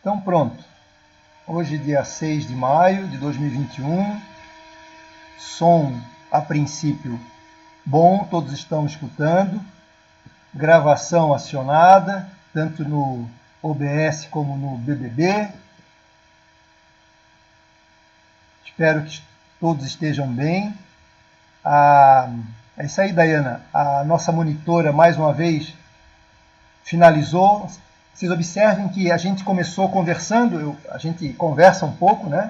Então pronto, hoje dia 6 de maio de 2021, som a princípio bom, todos estão escutando, gravação acionada, tanto no OBS como no BBB. Espero que todos estejam bem. É isso aí, Dayana, a nossa monitora mais uma vez finalizou. Vocês observem que a gente começou conversando, a gente conversa um pouco, né?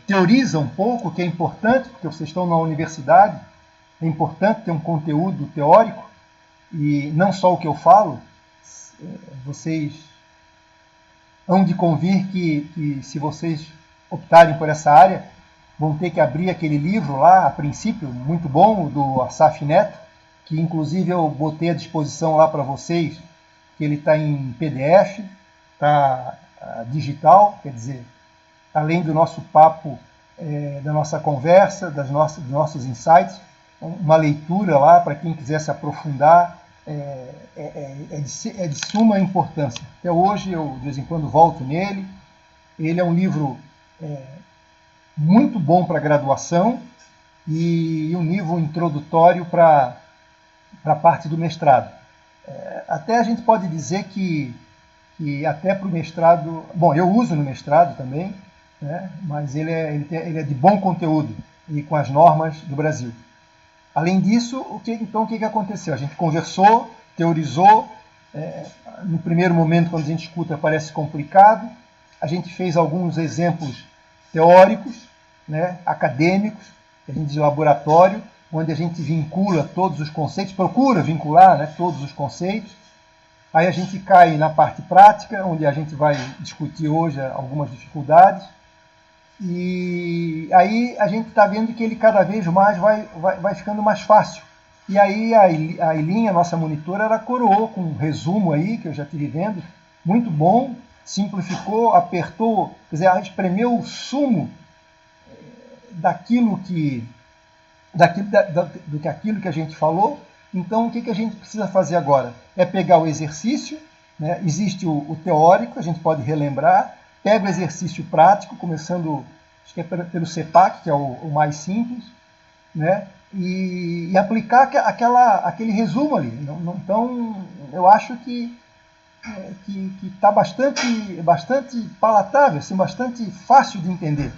Teoriza um pouco, que é importante, porque vocês estão na universidade, é importante ter um conteúdo teórico, e não só o que eu falo, vocês hão de convir que se vocês optarem por essa área, vão ter que abrir aquele livro lá, a princípio, muito bom, do Asaf Neto, que inclusive eu botei à disposição lá para vocês, que ele está em PDF, está digital, quer dizer, além do nosso papo, da nossa conversa, dos nossos insights, uma leitura lá para quem quiser se aprofundar, é de suma importância. Até hoje eu de vez em quando volto nele. Ele é um livro muito bom para graduação e um livro introdutório para a parte do mestrado. Até a gente pode dizer que até para o mestrado, bom, eu uso no mestrado também, né, mas ele é de bom conteúdo e com as normas do Brasil. Além disso, o que aconteceu? A gente conversou, teorizou, no primeiro momento, quando a gente escuta, parece complicado. A gente fez alguns exemplos teóricos, né, acadêmicos, que a gente de laboratório, onde a gente vincula todos os conceitos, procura vincular, né, todos os conceitos. Aí a gente cai na parte prática, onde a gente vai discutir hoje algumas dificuldades. E aí a gente está vendo que ele cada vez mais vai ficando mais fácil. E aí a Ilinha, nossa monitora, ela coroou com um resumo aí, que eu já estive vendo, muito bom, simplificou, apertou, quer dizer, ela espremeu o sumo daquilo que a gente falou. Então, o que a gente precisa fazer agora? É pegar o exercício, né? Existe o teórico, a gente pode relembrar, pega o exercício prático, começando, acho que é pelo CEPAC, que é o mais simples, né? E aplicar aquele resumo ali. Então, eu acho que está bastante palatável, assim, bastante fácil de entender.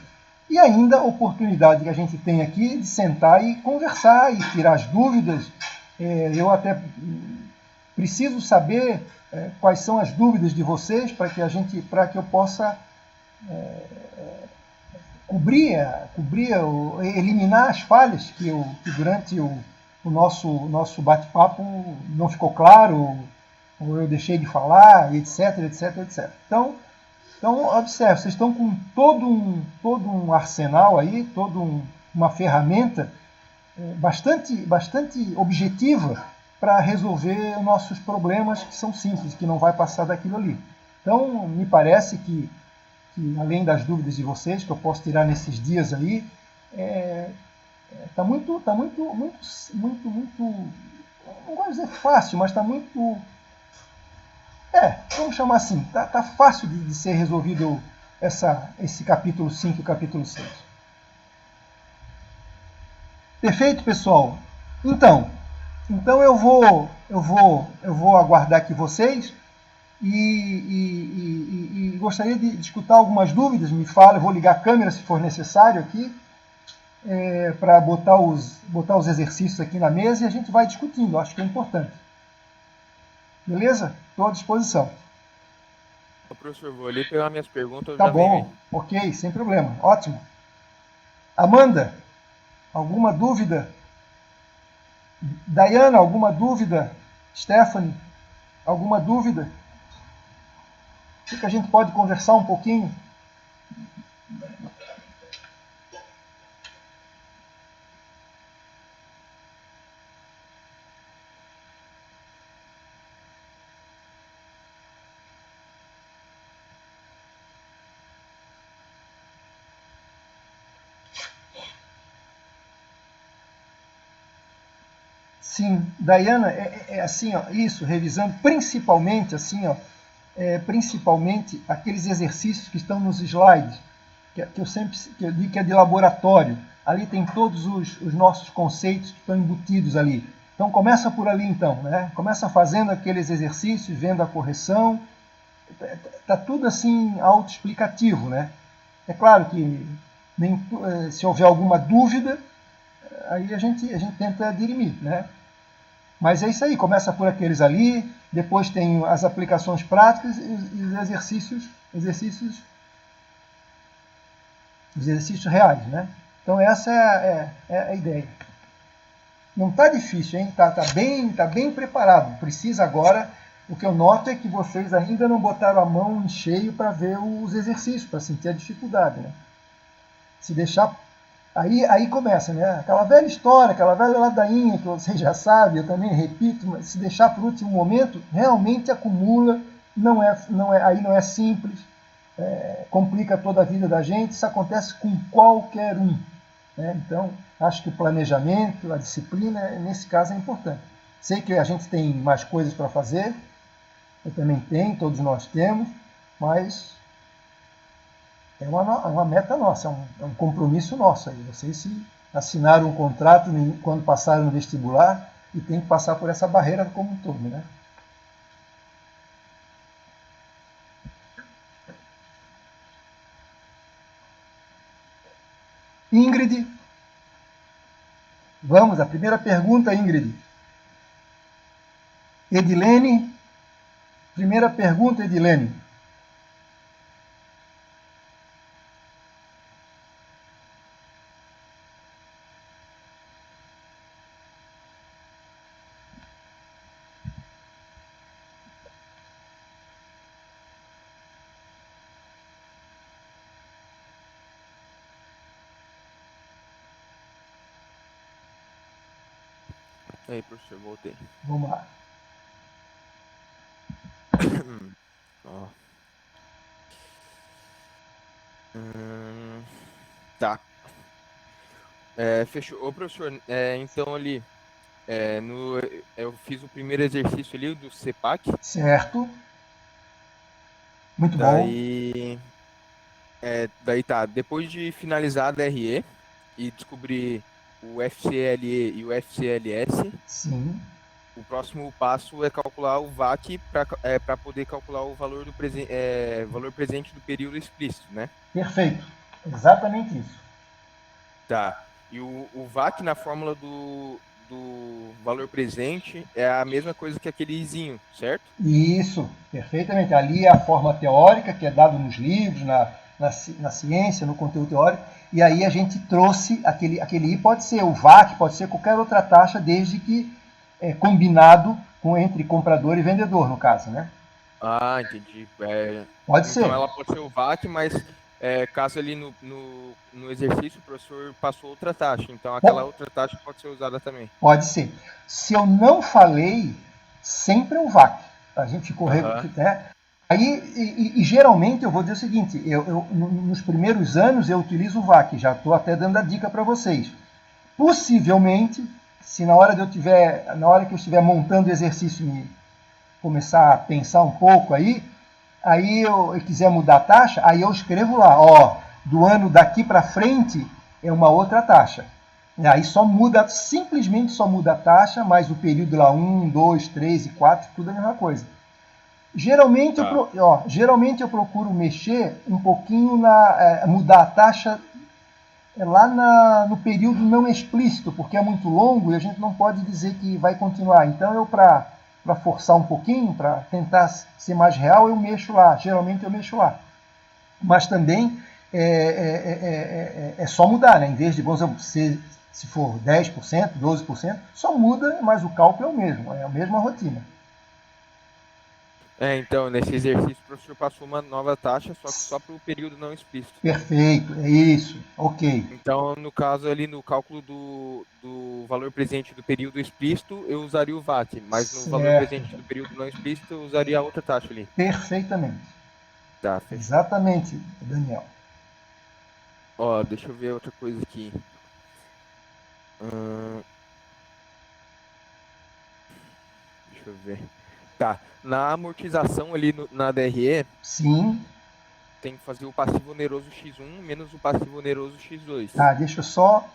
E ainda a oportunidade que a gente tem aqui de sentar e conversar e tirar as dúvidas. Eu até preciso saber quais são as dúvidas de vocês para que eu possa eliminar as falhas que durante o nosso bate-papo não ficou claro, ou eu deixei de falar, etc, etc, etc. Então observe, vocês estão com todo um arsenal aí, uma ferramenta bastante objetiva para resolver nossos problemas, que são simples, que não vai passar daquilo ali. Então, me parece que além das dúvidas de vocês, que eu posso tirar nesses dias aí, está muito, não gosto de dizer fácil, mas está muito, vamos chamar assim, tá fácil de ser resolvido esse capítulo 5 e o capítulo 6. Perfeito, pessoal? Então eu vou aguardar aqui vocês e gostaria de escutar algumas dúvidas. Me fala, eu vou ligar a câmera se for necessário aqui, para botar os exercícios aqui na mesa e a gente vai discutindo, acho que é importante. Beleza? Estou à disposição. Professor, vou ali pegar minhas perguntas. Tá Já venho aí. bom, ok, sem problema, ótimo. Amanda, alguma dúvida? Dayana, alguma dúvida? Stephanie, alguma dúvida? O que a gente pode conversar um pouquinho? Sim, Dayana, assim, ó, isso, revisando principalmente assim, ó, principalmente aqueles exercícios que estão nos slides, que eu digo que é de laboratório. Ali tem todos os nossos conceitos que estão embutidos ali. Então começa por ali então, né? Começa fazendo aqueles exercícios, vendo a correção. Tá tudo assim autoexplicativo, né? É claro que se houver alguma dúvida, aí a gente tenta dirimir, né? Mas é isso aí, começa por aqueles ali, depois tem as aplicações práticas e os exercícios reais, né? Então essa é a ideia. Não está difícil, hein? Tá bem preparado. Precisa agora. O que eu noto é que vocês ainda não botaram a mão em cheio para ver os exercícios, para sentir a dificuldade, né? Se deixar. Aí começa, né? Aquela velha história, aquela velha ladainha que vocês já sabem, eu também repito, mas se deixar para o último momento, realmente acumula, aí não é simples, complica toda a vida da gente, isso acontece com qualquer um. Né? Então, acho que o planejamento, a disciplina, nesse caso, é importante. Sei que a gente tem mais coisas para fazer, eu também tenho, todos nós temos, mas é uma meta nossa, é um compromisso nosso. Aí. Vocês se assinaram um contrato quando passaram no vestibular e tem que passar por essa barreira como um todo. Né? Ingrid, vamos, a primeira pergunta, Ingrid. Edilene, primeira pergunta, Edilene. Aí, professor, voltei. Vamos lá. Ó. Tá. Fechou. Ô, professor, então ali, eu fiz o primeiro exercício ali do CPAC, Certo. Muito bom. daí tá, depois de finalizar a DRE e descobrir o FCLE e o FCLS, Sim. o próximo passo é calcular o VAC para poder calcular o valor presente do período explícito, né? Perfeito. Exatamente isso. Tá. E o VAC na fórmula do valor presente é a mesma coisa que aquele izinho, certo? Isso, perfeitamente. Ali é a forma teórica, que é dado nos livros, na ciência, no conteúdo teórico, e aí a gente trouxe aquele I, pode ser o VAC, pode ser qualquer outra taxa, desde que combinado entre comprador e vendedor, no caso, né? Ah, entendi. Pode Então ser. ela pode ser o VAC, mas caso ali no exercício o professor passou outra taxa, então aquela Po- outra taxa pode ser usada também. Pode ser. Se eu não falei, sempre é um VAC. A gente correr, Aham. né? Aí, geralmente eu vou dizer o seguinte: nos primeiros anos eu utilizo o VAC, já estou até dando a dica para vocês. Possivelmente, se na hora que eu estiver montando o exercício, me começar a pensar um pouco aí eu quiser mudar a taxa, aí eu escrevo lá, ó, do ano daqui para frente é uma outra taxa. E aí simplesmente só muda a taxa, mas o período lá 1, 2, 3 e 4, tudo é a mesma coisa. Tá. Geralmente eu procuro mexer um pouquinho mudar a taxa lá no período não explícito, porque é muito longo e a gente não pode dizer que vai continuar. Então eu, para forçar um pouquinho, para tentar ser mais real, eu mexo lá. Geralmente eu mexo lá. Mas também é só mudar, né? Em vez de, vamos dizer, se for 10%, 12%, só muda, mas o cálculo é o mesmo, é a mesma rotina. Então, nesse exercício o professor passou uma nova taxa, só que só para o período não explícito. Perfeito, é isso, ok. Então, no caso ali no cálculo do valor presente do período explícito, eu usaria o VAT, mas no valor Certo, presente do período não explícito, eu usaria a outra taxa ali. perfeitamente. Tá, fechou. Exatamente, Daniel. Ó, deixa eu ver outra coisa aqui. Ahn, deixa eu ver. Tá. Na amortização ali na DRE, Sim. tem que fazer o passivo oneroso X1 menos o passivo oneroso X2. Tá, deixa eu só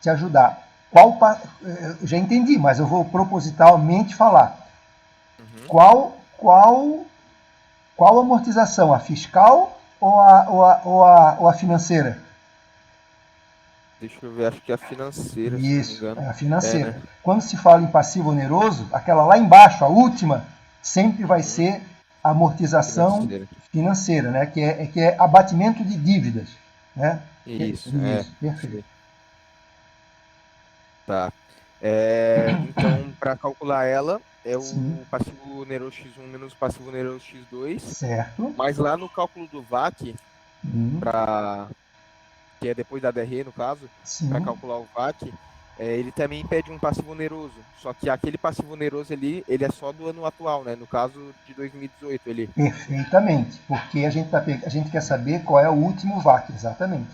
te ajudar. Eu já entendi, mas eu vou propositalmente falar. Uhum. Qual amortização? A fiscal ou a financeira? Deixa eu ver, acho que é a financeira, se eu não me Isso, engano. é a É, financeira. né? Quando se fala em passivo oneroso, aquela lá embaixo, a última, sempre vai Uhum. ser a amortização Financeira. financeira, né? Que é abatimento de dívidas. Né? Isso, Isso, isso perfeito. aí. Tá. Então, para calcular ela, é Sim, o passivo oneroso X1 menos o passivo oneroso X2. certo. Mas lá no cálculo do VAC, Hum, pra, que é depois da DRE, no caso, para sim, calcular o VAC, ele também pede um passivo oneroso. Só que aquele passivo oneroso ali, ele é só do ano atual, né? No caso de 2018, ele. perfeitamente. Porque a gente quer saber qual é o último VAC, exatamente.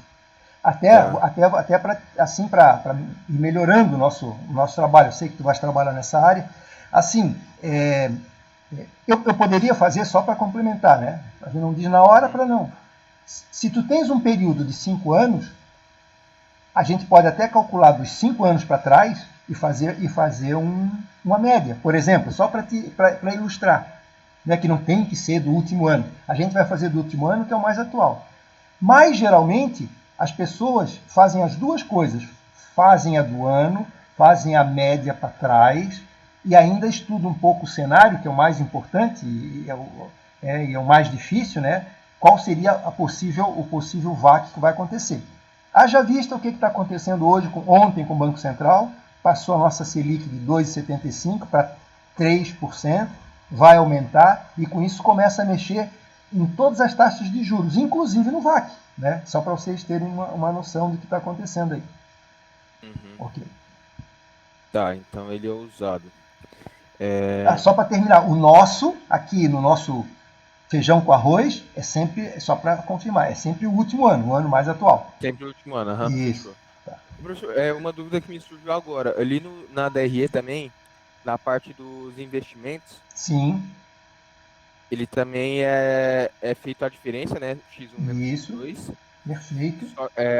Tá. Até assim, para ir melhorando o nosso trabalho. Eu sei que tu vais trabalhar nessa área. Assim, eu poderia fazer só para complementar, né? A gente não diz na hora Uhum. para não. Se tu tens um período de 5 anos, a gente pode até calcular dos 5 anos para trás e fazer uma média. Por exemplo, só para ilustrar, né, que não tem que ser do último ano. A gente vai fazer do último ano, que é o mais atual. Mas, geralmente, as pessoas fazem as duas coisas. Fazem a do ano, fazem a média para trás e ainda estudam um pouco o cenário, que é o mais importante e é o mais difícil, né? Qual seria o possível VAC que vai acontecer. Haja vista o que está acontecendo ontem com o Banco Central, passou a nossa Selic de 2,75 para 3%, vai aumentar e com isso começa a mexer em todas as taxas de juros, inclusive no VAC, né? Só para vocês terem uma noção do que está acontecendo aí. Uhum. Ok. Tá, então ele é usado. É, Só para terminar, o nosso, aqui no nosso feijão com arroz, é sempre, só para confirmar, é sempre o último ano, o ano mais atual. sempre o último ano, aham, Isso. fechou. Tá. Professor, uma dúvida que me surgiu agora. Ali na DRE também, na parte dos investimentos, Sim, ele também é feito a diferença, né? X1 menos isso, X2, perfeito.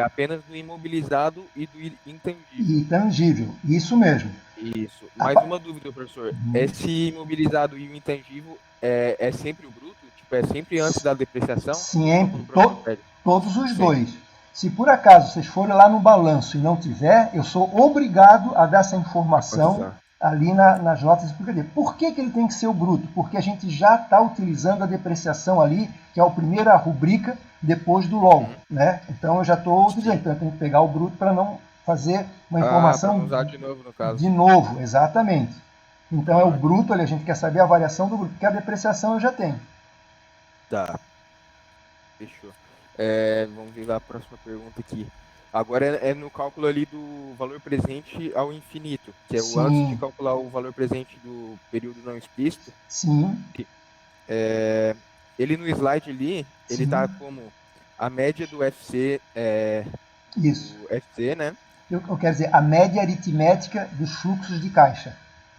apenas do imobilizado e do E intangível. tangível, isso mesmo. Isso. A Mais pa- uma dúvida, professor. Esse imobilizado e o intangível é sempre o bruto? Tipo, é sempre antes da depreciação ou só Sempre, quando o professor pede? todos os Sempre. dois. Se por acaso vocês forem lá no balanço e não tiver, eu sou obrigado a dar essa A informação passar. ali nas notas explicativas. Por que ele tem que ser o bruto? Porque a gente já está utilizando a depreciação ali, que é a primeira rubrica depois do LOL. Uhum. Né? Então eu já estou utilizando. Sim. Então eu tenho que pegar o bruto para não fazer uma Ah, para não informação usar de novo, no caso. de novo, exatamente. Então é o Ah, bruto ali, a gente quer saber a variação do bruto, porque a depreciação eu já tenho. tá. Fechou. Vamos ver a próxima pergunta aqui. Agora é no cálculo ali do valor presente ao infinito, que é o antes de Sim, calcular o valor presente do período não explícito. sim, É, ele no slide ali, ele sim. tá como a média do FC, Isso. do FC, né? Eu quero dizer, a média aritmética dos fluxos de caixa.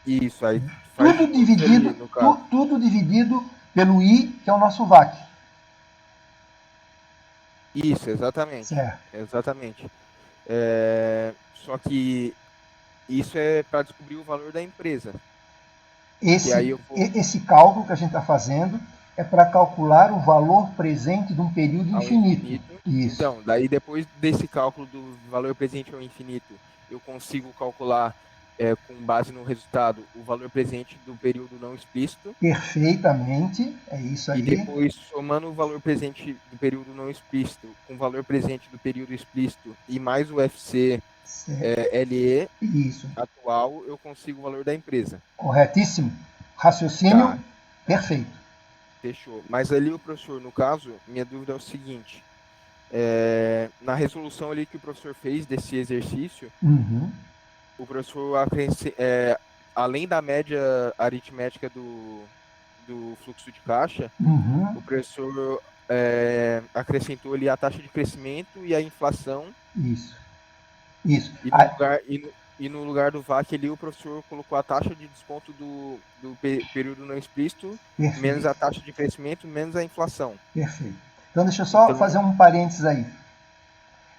Isso, aí faz de Tudo todos dividido, ali, no caso. tudo dividido pelo I, que é o nosso VAC. Isso, exatamente. Certo. Exatamente. Só que isso é para descobrir o valor da empresa. Que Esse, aí eu vou esse cálculo que a gente está fazendo é para calcular o valor presente de um período ao infinito. infinito. Isso. Então, daí depois desse cálculo do valor presente ao infinito, eu consigo calcular, com base no resultado, o valor presente do período não explícito. Perfeitamente. É isso E aí. depois, somando o valor presente do período não explícito com o valor presente do período explícito e mais o FC LE Isso. atual, eu consigo o valor da empresa. Corretíssimo. Raciocínio Tá, perfeito. fechou. Mas ali o professor, no caso, minha dúvida é o seguinte: na resolução ali que o professor fez desse exercício, Uhum. o professor, além da média aritmética do fluxo de caixa, Uhum. o professor acrescentou ali a taxa de crescimento e a inflação, Isso. Isso. e no lugar. E no lugar do VAC ali, o professor colocou a taxa de desconto do período não explícito, menos Perfeito, a taxa de crescimento, menos a inflação. perfeito. Então deixa eu só Então, fazer um parênteses aí.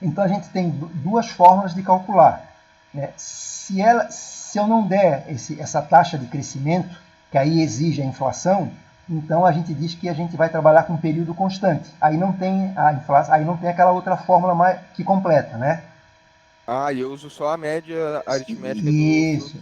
Então a gente tem duas formas de calcular. Né? Se eu não der essa taxa de crescimento, que aí exige a inflação, então a gente diz que a gente vai trabalhar com um período constante. Aí não tem a inflação, aí não tem aquela outra fórmula mais, que completa, né? e eu uso só a média aritmética do Isso. fluxo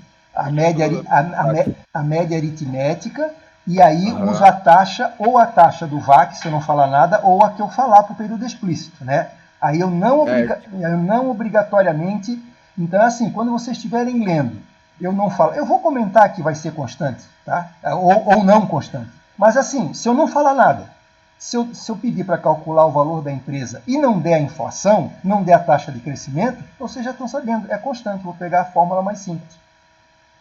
dividido pelo VAC. A média aritmética, e aí uso Aham. a taxa, ou a taxa do VAC, se eu não falar nada, ou a que eu falar para o período explícito, né? Aí É, eu não obrigatoriamente. Então, assim, quando vocês estiverem lendo, eu não falo. Eu vou comentar que vai ser constante, tá? Ou não constante. Mas, assim, se eu não falar nada, se eu pedir para calcular o valor da empresa e não der a inflação, não der a taxa de crescimento, vocês já estão sabendo, é constante, vou pegar a fórmula mais simples.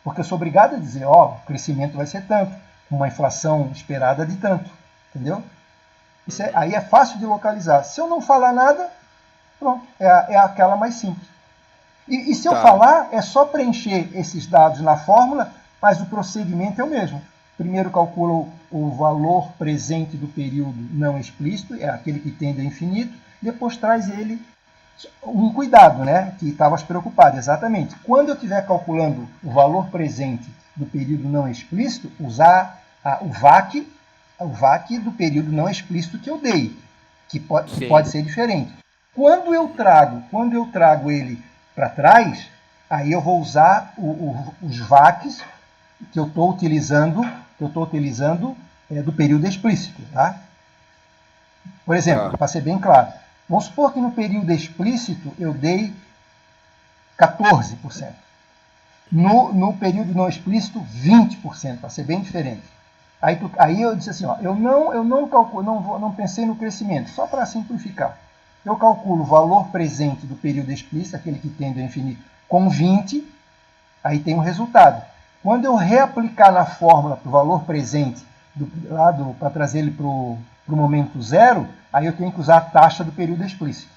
Porque eu sou obrigado a dizer, ó, o crescimento vai ser tanto, uma inflação esperada de tanto, entendeu? uhum, Aí é fácil de localizar. Se eu não falar nada, pronto, é aquela mais simples. E se eu tá. falar, é só preencher esses dados na fórmula, mas o procedimento é o mesmo. Primeiro calcula o valor presente do período não explícito, é aquele que tende a infinito, depois traz Uhum. ele um cuidado, né? Que estavas preocupado, exatamente. Quando eu estiver calculando o valor presente do período não explícito, usar o VAC do período não explícito que eu dei, que Sim. pode ser diferente. Quando eu trago ele para trás, aí eu vou usar os VACs que eu estou utilizando do período explícito, tá? Por exemplo, Tá. para ser bem claro, vamos supor que no período explícito eu dei 14%. Uhum. No período não explícito, 20%, para ser bem diferente. Aí eu disse assim, ó, eu não calculo, não pensei no crescimento, só para simplificar. Eu calculo o valor presente do período explícito, aquele que tende ao infinito, com 20, aí tem um resultado. Quando eu reaplicar na fórmula para o valor presente, para trazer ele para o momento zero, aí eu tenho que usar a taxa do período explícito.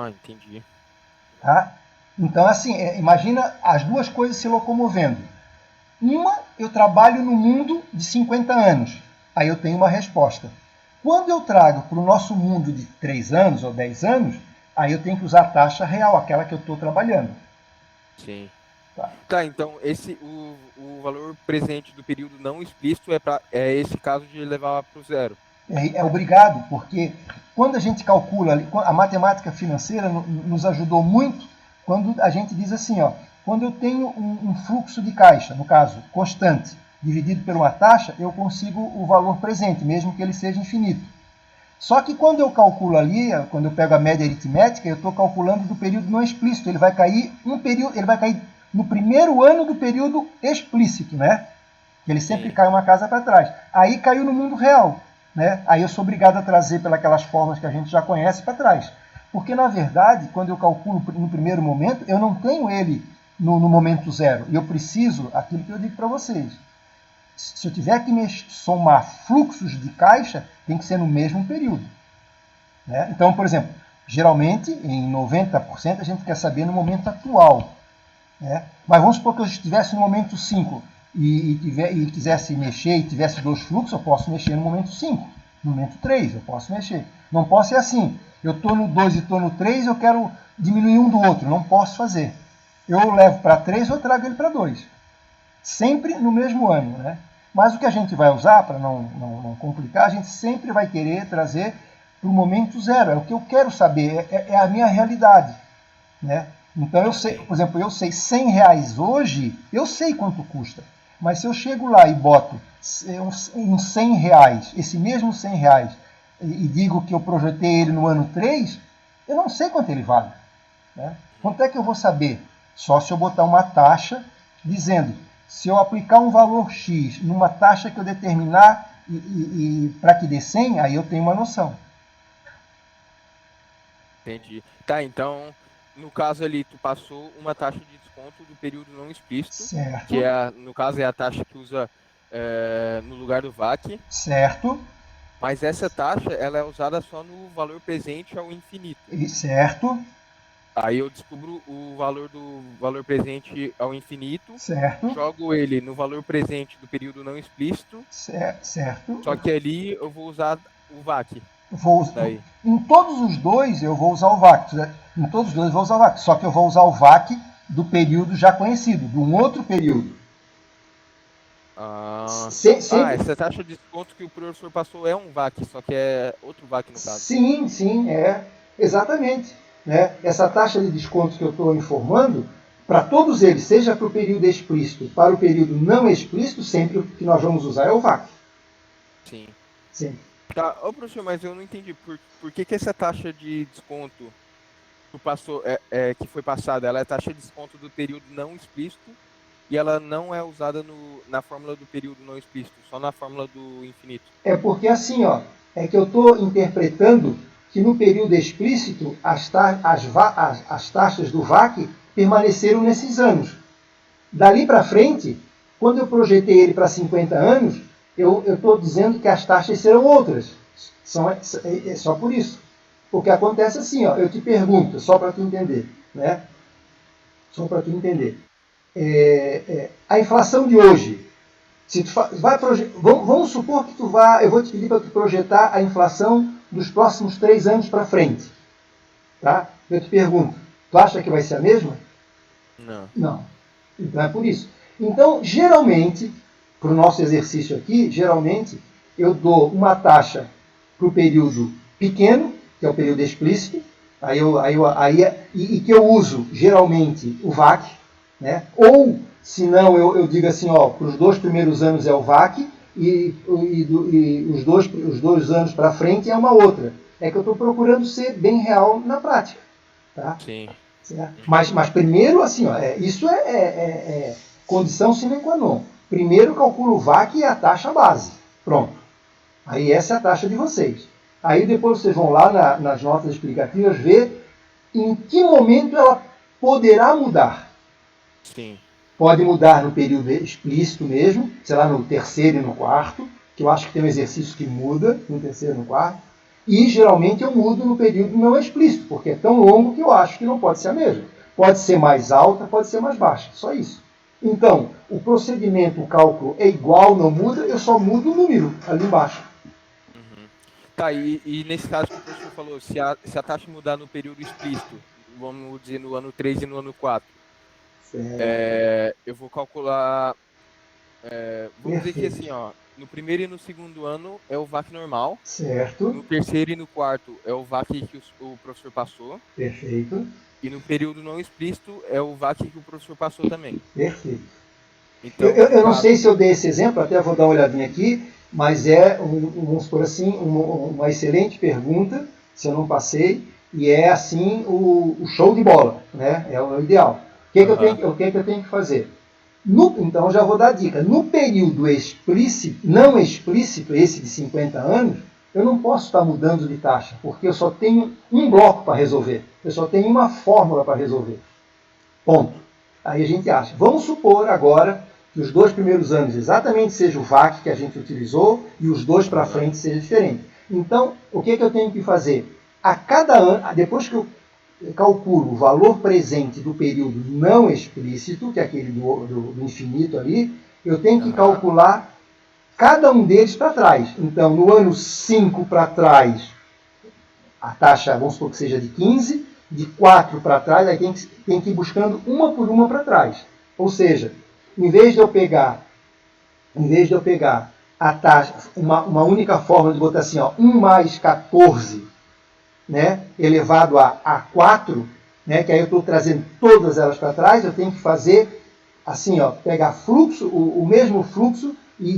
Entendi. Tá? Então, assim, imagina as duas coisas se locomovendo. Uma, eu trabalho no mundo de 50 anos. Aí eu tenho uma resposta. Quando eu trago para o nosso mundo de 3 anos ou 10 anos, aí eu tenho que usar a taxa real, aquela que eu estou trabalhando. Sim. Tá? Tá, então o valor presente do período não explícito é esse caso de levar para o zero. É obrigado, porque quando a gente calcula, a matemática financeira nos ajudou muito quando a gente diz assim, ó, quando eu tenho um fluxo de caixa, no caso, constante, dividido por uma taxa, eu consigo o valor presente, mesmo que ele seja infinito. Só que quando eu calculo ali, quando eu pego a média aritmética, eu estou calculando do período não explícito. Ele vai cair ele vai cair no primeiro ano do período explícito, né? Ele sempre Sim. cai uma casa para trás. Aí caiu no mundo real. Né? Aí eu sou obrigado a trazer pelas formas que a gente já conhece para trás. Porque, na verdade, quando eu calculo no primeiro momento, eu não tenho ele no momento zero. E eu preciso, aquilo que eu digo para vocês, se eu tiver que somar fluxos de caixa, tem que ser no mesmo período. Né? Então, por exemplo, geralmente, em 90%, a gente quer saber no momento atual. Né? Mas vamos supor que eu estivesse no momento 5 e quisesse mexer e tivesse dois fluxos, eu posso mexer no momento 5. No momento 3, eu posso mexer. Não posso ser assim. Eu estou no 2 e estou no 3, eu quero diminuir um do outro. Não posso fazer. Eu levo para 3 ou trago ele para 2. Sempre no mesmo ano. Né? Mas o que a gente vai usar, para não complicar, a gente sempre vai querer trazer para o momento zero. É o que eu quero saber, é a minha realidade. Né? Então eu sei, Sim. por exemplo, eu sei R$ 100 hoje, eu sei quanto custa. Mas se eu chego lá e boto um R$ 100, esse mesmo R$ 100, e digo que eu projetei ele no ano 3, eu não sei quanto ele vale. Né? Uhum. Quanto é que eu vou saber? Só se eu botar uma taxa dizendo, se eu aplicar um valor X numa taxa que eu determinar e para que dê 100, aí eu tenho uma noção. Entendi. Tá, então, no caso ali, tu passou uma taxa de desconto do período não explícito, que Certo? no caso é a taxa que usa no lugar do VAC, Certo? mas essa taxa ela é usada só no valor presente ao infinito. Certo? Aí eu descubro o valor do valor presente ao infinito, certo? jogo ele no valor presente do período não explícito, Certo? só que ali eu vou usar o VAC Vou, daí. em todos os dois eu vou usar o VAC. Em todos os dois eu vou usar o VAC. Só que eu vou usar o VAC do período já conhecido, de um outro período. Sempre. Essa taxa de desconto que o professor passou é um VAC, só que é outro VAC no caso. Sim, sim, exatamente. Né? Essa taxa de desconto que eu estou informando, para todos eles, seja para o período explícito, para o período não explícito, sempre o que nós vamos usar é o VAC. Sim. Sim. Tá, ô professor, mas eu não entendi por que essa taxa de desconto que passou, que foi passada, ela é taxa de desconto do período não explícito e ela não é usada na fórmula do período não explícito, só na fórmula do infinito. É porque assim, ó, é que eu estou interpretando que no período explícito as taxas do VAC permaneceram nesses anos. Dali para frente, quando eu projetei ele para 50 anos, eu estou dizendo que as taxas serão outras. É só por isso. Porque acontece assim, ó, eu te pergunto, só para tu entender, né? Só para tu entender. A inflação de hoje, se tu vai vamos supor que tu vá, eu vou te pedir para tu projetar a inflação dos próximos 3 anos para frente, tá? Eu te pergunto, tu acha que vai ser a mesma? Não. Não. Então é por isso. Então, geralmente, para o nosso exercício aqui, geralmente eu dou uma taxa para o período pequeno, que é o período explícito, e que eu uso geralmente o VAC, né? Ou, se não, eu digo assim, ó, para os 2 primeiros anos é o VAC e os dois anos para frente é uma outra. É que eu estou procurando ser bem real na prática. Tá? Sim. Mas primeiro, assim, ó, isso é condição sine qua non. Primeiro calculo o VAC e a taxa base. Pronto. Aí essa é a taxa de vocês. Aí depois vocês vão lá nas notas explicativas ver em que momento ela poderá mudar. Sim. Pode mudar no período explícito mesmo, sei lá, no terceiro e no quarto, que eu acho que tem um exercício que muda no terceiro e no quarto. E geralmente eu mudo no período não explícito, porque é tão longo que eu acho que não pode ser a mesma. Pode ser mais alta, pode ser mais baixa, só isso. Então, o procedimento, o cálculo é igual, não muda, eu só mudo o número ali embaixo. Uhum. Tá, e nesse caso que o professor falou, se a taxa mudar no período explícito, vamos dizer no ano 3 e no ano 4, eu vou calcular, vamos dizer que Perfeito. assim, ó, no primeiro e no segundo ano é o VAC normal, Certo. no terceiro e no quarto é o VAC que o professor passou, Perfeito. e no período não explícito é o VAC que o professor passou também. Perfeito. Então, no Eu não sei caso, se eu dei esse exemplo, até vou dar uma olhadinha aqui, mas vamos supor assim, uma excelente pergunta, se eu não passei, e é assim o show de bola, né? É o ideal. O que eu tenho que fazer? Então já vou dar a dica. No período explícito, não explícito, esse de 50 anos, eu não posso estar mudando de taxa, porque eu só tenho um bloco para resolver. Eu só tenho uma fórmula para resolver. Ponto. Aí a gente acha. Vamos supor agora que os 2 primeiros anos exatamente seja o VAC que a gente utilizou e os 2 para frente seja diferente. Então, o que eu tenho que fazer? A cada ano, depois que eu calculo o valor presente do período não explícito, que é aquele do infinito ali, eu tenho que calcular cada um deles para trás. Então, no ano 5 para trás, a taxa, vamos supor que seja de 15, de 4 para trás, aí tem que ir buscando uma por uma para trás. Ou seja, em vez de eu pegar a taxa, uma única fórmula de botar assim, ó, 1 mais 14, né, elevado a 4, né, que aí eu estou trazendo todas elas para trás, eu tenho que fazer assim, ó, pegar fluxo, o mesmo fluxo e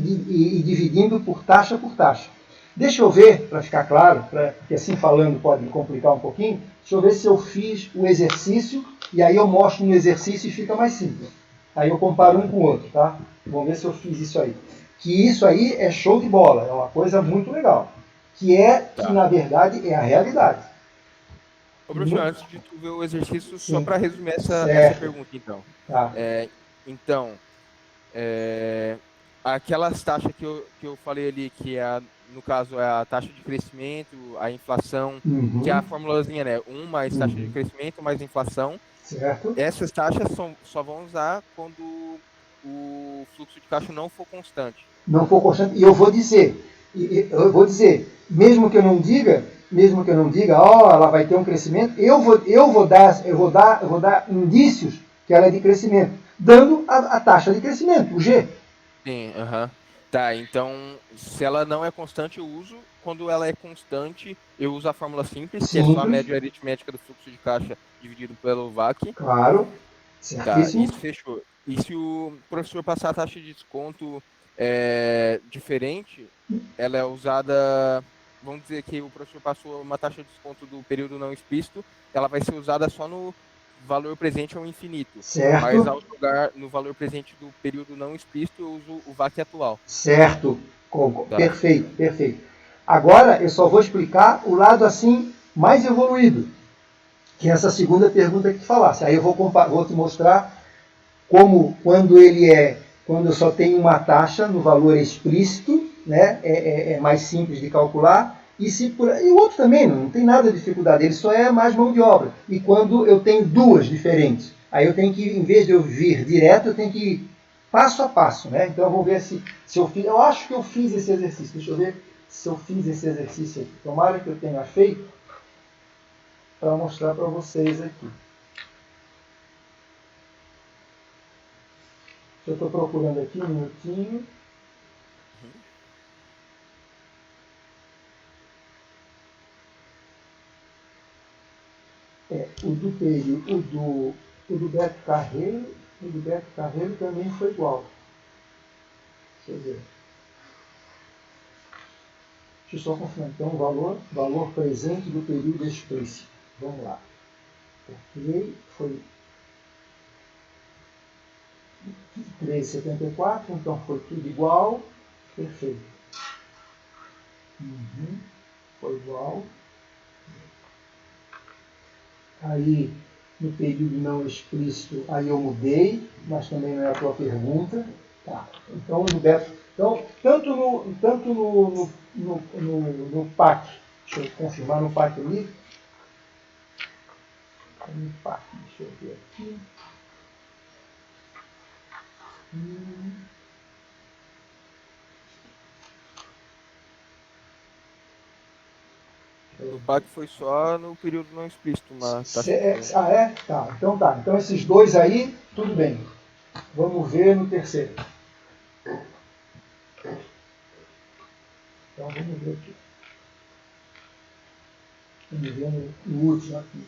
dividindo por taxa por taxa. Deixa eu ver, para ficar claro, porque assim falando pode me complicar um pouquinho, deixa eu ver se eu fiz o exercício e aí eu mostro no exercício e fica mais simples. Aí eu comparo um com o outro, tá? Vamos ver se eu fiz isso aí. Que isso aí é show de bola, é uma coisa muito legal. Que na verdade, é a realidade. ô professor, antes de tu ver o exercício, só Sim. para resumir essa Certo. pergunta, então. Tá. Então, aquelas taxas que eu falei ali, que é no caso, é a taxa de crescimento, a inflação, que é a Uhum. formulazinha, né? Mais taxa de Uhum. crescimento, mais inflação. Certo? Essas taxas só vão usar quando o fluxo de caixa não for constante. Não for constante, e eu vou dizer, mesmo que eu não diga, ó, ela vai ter um crescimento, eu vou dar indícios que ela é de crescimento, dando a taxa de crescimento, o G. Sim, aham. Tá, então, se ela não é constante, eu uso. Quando ela é constante, eu uso a fórmula simples, que é só a Simples, média aritmética do fluxo de caixa dividido pelo VAC. claro, Tá, certíssimo. isso fechou. E se o professor passar a taxa de desconto diferente, ela é usada. Vamos dizer que o professor passou uma taxa de desconto do período não explícito, ela vai ser usada só no valor presente ao infinito. Mas Certo, ao jogar no valor presente do período não explícito, eu uso o VAC atual. certo, Tá, perfeito, perfeito. Agora eu só vou explicar o lado assim mais evoluído, que é essa segunda pergunta que tu falasse. Aí eu vou te mostrar como quando eu só tenho uma taxa no valor explícito, né, é mais simples de calcular, e o outro também, não tem nada de dificuldade, ele só é mais mão de obra. E quando eu tenho duas diferentes, aí eu tenho que, em vez de eu vir direto, eu tenho que ir passo a passo. Né? Então vamos ver se eu fiz. Eu acho que eu fiz esse exercício. Deixa eu ver se eu fiz esse exercício aqui. Tomara que eu tenha feito para mostrar para vocês aqui. Eu estou procurando aqui um minutinho. uhum. O do Beto Carreiro também foi igual. Deixa eu ver. Deixa eu só confirmar. Então, valor presente do período explícito. Vamos lá. Ok, foi 3,74, então foi tudo igual. Perfeito. Uhum, foi igual. Aí, no período não explícito, aí eu mudei, mas também não é a tua pergunta. Tá. Então, no Beto, então tanto no PAC, deixa eu confirmar no PAC ali. No PAC, deixa eu ver aqui. No PAC foi só no período não explícito uma taxa diferente. Ah, é? Tá. Então tá. Então esses dois aí, tudo bem. Vamos ver no terceiro. Então vamos ver aqui. Vamos ver no último aqui.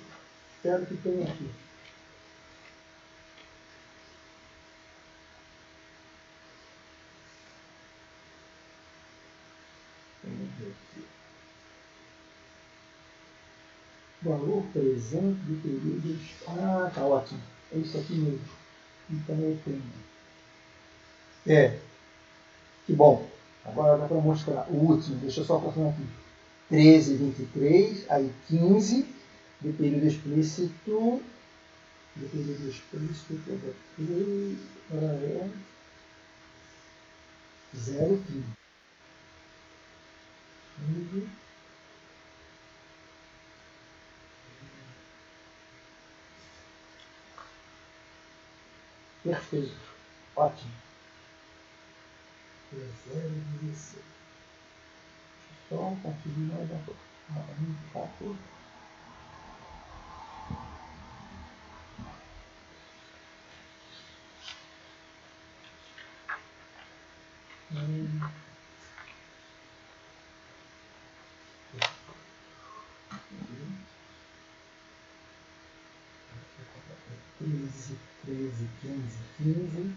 Espero que tenha aqui. Vamos ver aqui. Valor presente de períodos. Ah, tá ótimo. É isso aqui mesmo. Então eu tenho. É, que bom. Agora dá para mostrar o último. Deixa eu só confirmar aqui. 13, 23, aí 15, de período explícito. De período explícito, é 0,15. Perfeito. Ótimo. 0,16. Só conferir mais um pouco. Hum, 13, 13, 15, 15.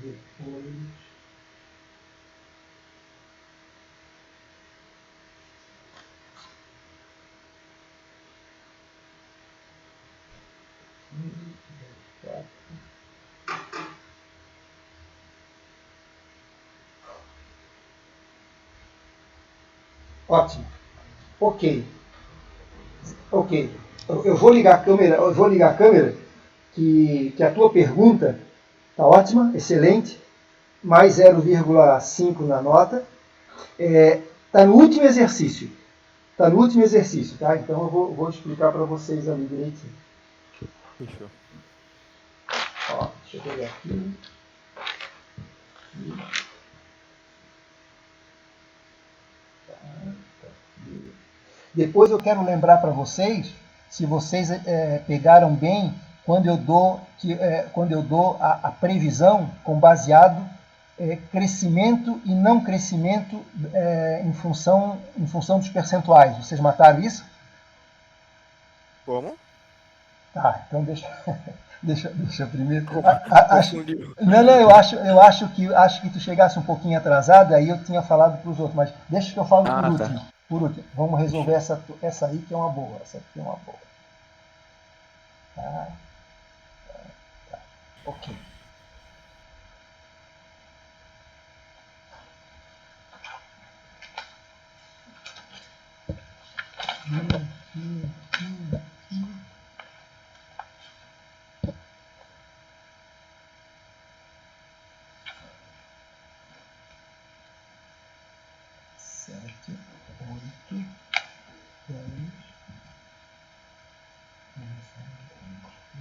Depois. Quatro. Ótimo. Ok. Ok. Eu vou ligar a câmera. Que a tua pergunta está ótima, excelente. Mais 0,5 na nota. no último exercício. Está no último exercício, tá? Então eu vou explicar para vocês ali direitinho. Fechou. Ó, deixa eu pegar aqui. Depois eu quero lembrar para vocês, se vocês pegaram bem, quando eu dou a previsão com baseado crescimento e não crescimento em função dos percentuais. Vocês mataram isso? Como? Tá, então deixa, deixa eu primeiro. Confundiu. Não, eu acho que tu chegasse um pouquinho atrasado, aí eu tinha falado para os outros, mas deixa que eu falo por último. Tá. Por último, vamos resolver essa aí que é uma boa. Essa aqui é uma boa. Tá. Ok. Sete, 8, 10,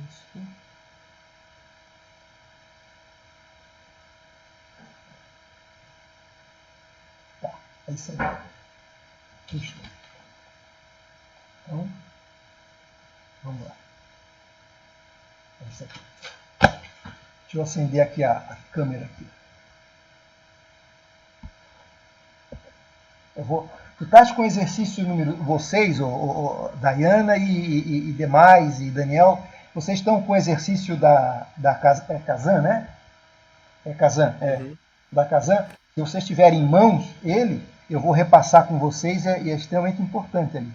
isso. Tá, é isso aí. Fechou. Então, vamos lá. É isso aqui. Deixa eu acender aqui a câmera aqui. Tu estás com o exercício número. Vocês, Dayana e demais, e Daniel, vocês estão com o exercício da Kazan, né? É Kazan, Uhum. da Kazan. Se vocês tiverem em mãos ele, eu vou repassar com vocês e é extremamente importante ali.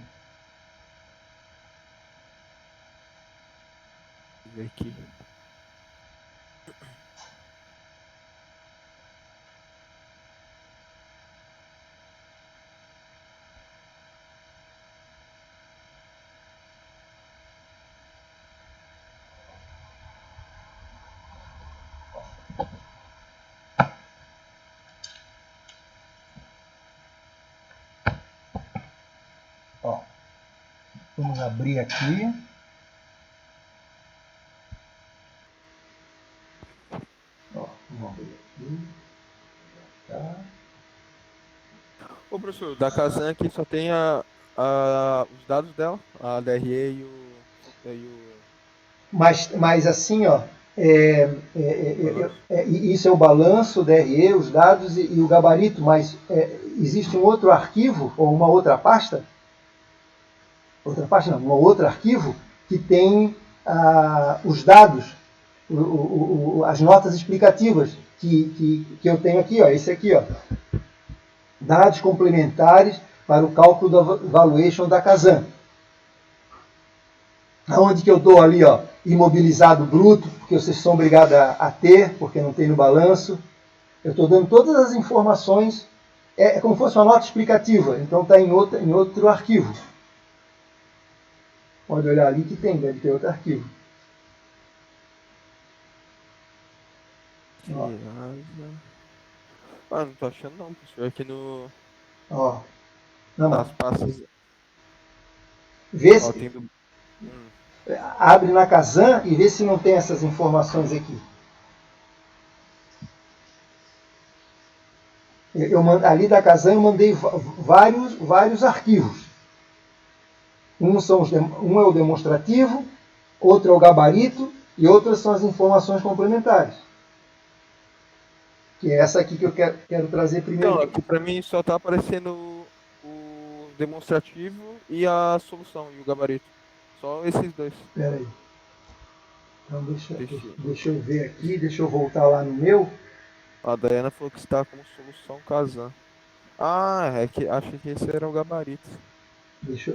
Vou ver aqui. Ó, vamos abrir aqui. Ó, vamos abrir aqui. Tá. Ô, professor, da Kazan aqui só tem os dados dela, a DRE e o Mas assim, ó, balanço. isso é o balanço, o DRE, os dados e o gabarito, mas existe um outro arquivo ou uma outra pasta? Outra pasta não, um outro arquivo que tem os dados, as notas explicativas que eu tenho aqui, ó, esse aqui, ó, dados complementares para o cálculo da valuation da Kazan. Aonde que eu dou ali, ó, imobilizado bruto, porque vocês são obrigados a ter, porque não tem no balanço. Eu estou dando todas as informações, é como se fosse uma nota explicativa, então está em outro arquivo. Pode olhar ali que tem, deve ter outro arquivo. Não tô achando não, professor. Aqui no. Ó, não, Nas pastas. vê Ó, se, tem do. abre na Kazan e vê se não tem essas informações aqui. Ali da Kazan eu mandei vários arquivos. Um é o demonstrativo, outro é o gabarito e outras são as informações complementares. Que é essa aqui que eu quero trazer primeiro. Não, aqui pra mim só tá aparecendo o demonstrativo e a solução e o gabarito. Só esses dois. Espera aí. Então deixa eu ver aqui, deixa eu voltar lá no meu. A Dayana falou que está como solução Kazan. É que acho que esse era o gabarito. Deixa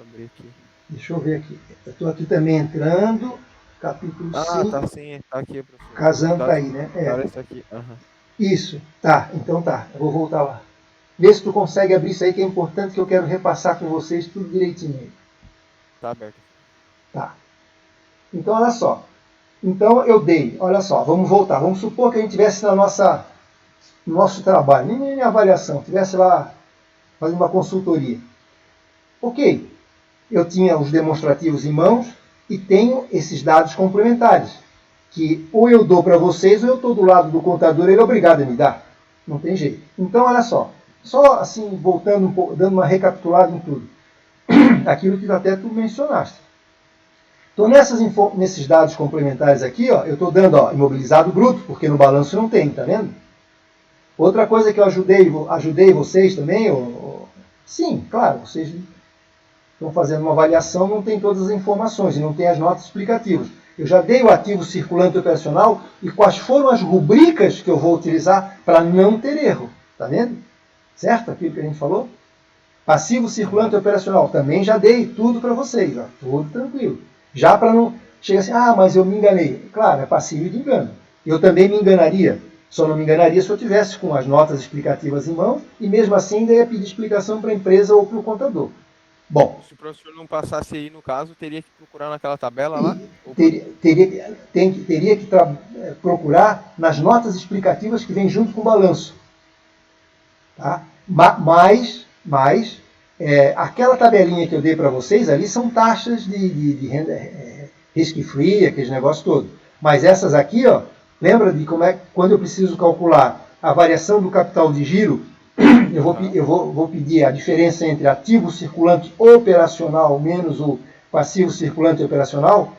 Abrir aqui. eu ver aqui. Eu estou aqui também entrando. Capítulo 5. Tá sim, tá aqui, professor. Kazan tá aí, né? Esse aqui. Isso, tá. Então tá. Eu vou voltar lá. Vê se tu consegue abrir isso aí, que é importante, que eu quero repassar com vocês tudo direitinho. Tá aberto. Tá. Então, olha só. Então, eu dei. Olha só, vamos voltar. Vamos supor que a gente estivesse no nosso trabalho, nem avaliação, estivesse lá fazendo uma consultoria. Ok, eu tinha os demonstrativos em mãos e tenho esses dados complementares, que ou eu dou para vocês ou eu estou do lado do contador, ele é obrigado a me dar. Não tem jeito. Então, olha só assim, voltando um pouco, dando uma recapitulada em tudo. Aquilo que até tu mencionaste. Então, nesses dados complementares aqui, ó, eu estou dando imobilizado bruto, porque no balanço não tem, tá vendo? Outra coisa que eu ajudei vocês também, sim, claro, vocês estão fazendo uma avaliação, não tem todas as informações e não tem as notas explicativas. Eu já dei o ativo circulante operacional e quais foram as rubricas que eu vou utilizar para não ter erro. Tá vendo? Certo? Aquilo que a gente falou? Passivo circulante operacional. Também já dei tudo para vocês. Ó, tudo tranquilo. Já para não chegar assim, mas eu me enganei. Claro, é passivo de engano. Eu também me enganaria. Só não me enganaria se eu tivesse com as notas explicativas em mãos e mesmo assim ainda ia pedir explicação para a empresa ou para o contador. Bom. Se o professor não passasse aí, no caso, teria que procurar naquela tabela lá? Teria que procurar nas notas explicativas que vem junto com o balanço. Tá? Mas aquela tabelinha que eu dei para vocês ali são taxas de renda risk-free, aqueles negócios todos. Mas essas aqui, ó, lembra de quando eu preciso calcular a variação do capital de giro, eu vou pedir a diferença entre ativo circulante operacional menos o passivo circulante operacional.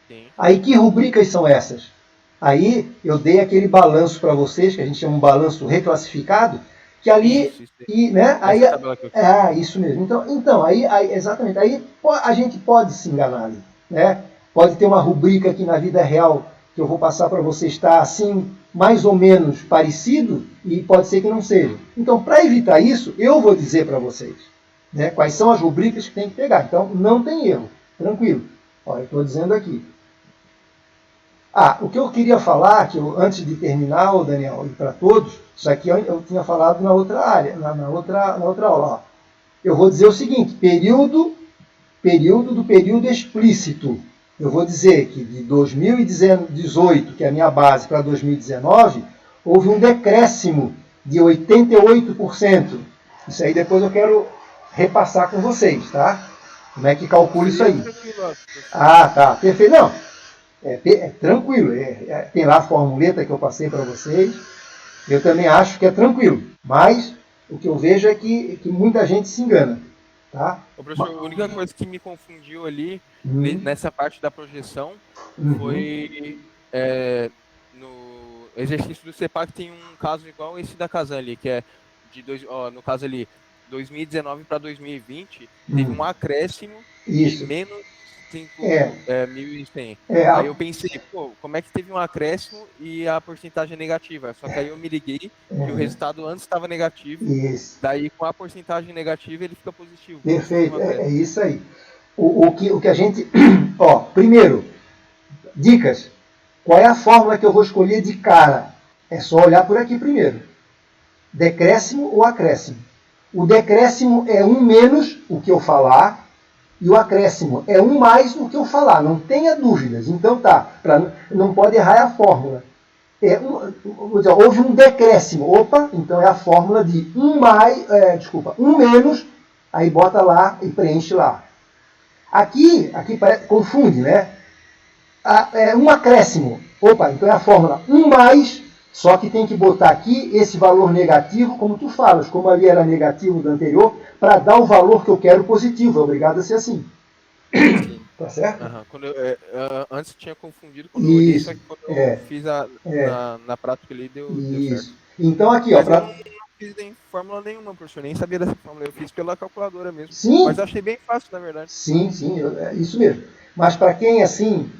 Sim. Aí que rubricas são essas? Aí eu dei aquele balanço para vocês, que a gente chama um balanço reclassificado, que ali, né? Aí, isso mesmo. Então aí, exatamente. Aí a gente pode se enganar, né? Pode ter uma rubrica aqui na vida real que eu vou passar para vocês estar assim mais ou menos parecido e pode ser que não seja. Então, para evitar isso, eu vou dizer para vocês, né? Quais são as rubricas que tem que pegar. Então, não tem erro, tranquilo. Olha, eu estou dizendo aqui. O que eu queria falar, antes de terminar, Daniel, e para todos, isso aqui eu tinha falado na outra área, na outra aula. Ó. Eu vou dizer o seguinte, período do período explícito. Eu vou dizer que de 2018, que é a minha base, para 2019, houve um decréscimo de 88%. Isso aí depois eu quero repassar com vocês, tá? Como é que calcula isso aí? Tá, perfeito. Não, tranquilo. Tem lá a formuleta que eu passei para vocês. Eu também acho que é tranquilo. Mas o que eu vejo é que muita gente se engana. Tá? Professor, a única coisa que me confundiu ali, nessa parte da projeção, foi no exercício do CEPAC tem um caso igual esse da Casan ali, que é no caso ali, 2019 para 2020, teve um acréscimo de menos 5.100. Aí eu pensei, como é que teve um acréscimo e a porcentagem é negativa? Só que aí eu me liguei que o resultado antes estava negativo, daí com a porcentagem negativa ele fica positivo. Perfeito, é isso aí. O que a gente... primeiro, dicas. Qual é a fórmula que eu vou escolher de cara? É só olhar por aqui primeiro. Decréscimo ou acréscimo? O decréscimo é 1 menos o que eu falar e o acréscimo é 1 mais o que eu falar. Não tenha dúvidas. Então não pode errar a fórmula. Houve um decréscimo. Então é a fórmula de 1 menos, aí bota lá e preenche lá. Aqui confunde, né? Um acréscimo. Então é a fórmula 1 mais, só que tem que botar aqui esse valor negativo, como tu falas, como ali era negativo do anterior, para dar o valor que eu quero positivo. É obrigado a ser assim. Tá certo? Antes tinha confundido quando eu olhei, só que quando eu fiz na prática ali deu certo. Então aqui, mas eu não fiz nem fórmula nenhuma, professor, nem sabia dessa fórmula, eu fiz pela calculadora mesmo. Sim. Mas eu achei bem fácil, na verdade. Sim, é isso mesmo. Mas para quem assim,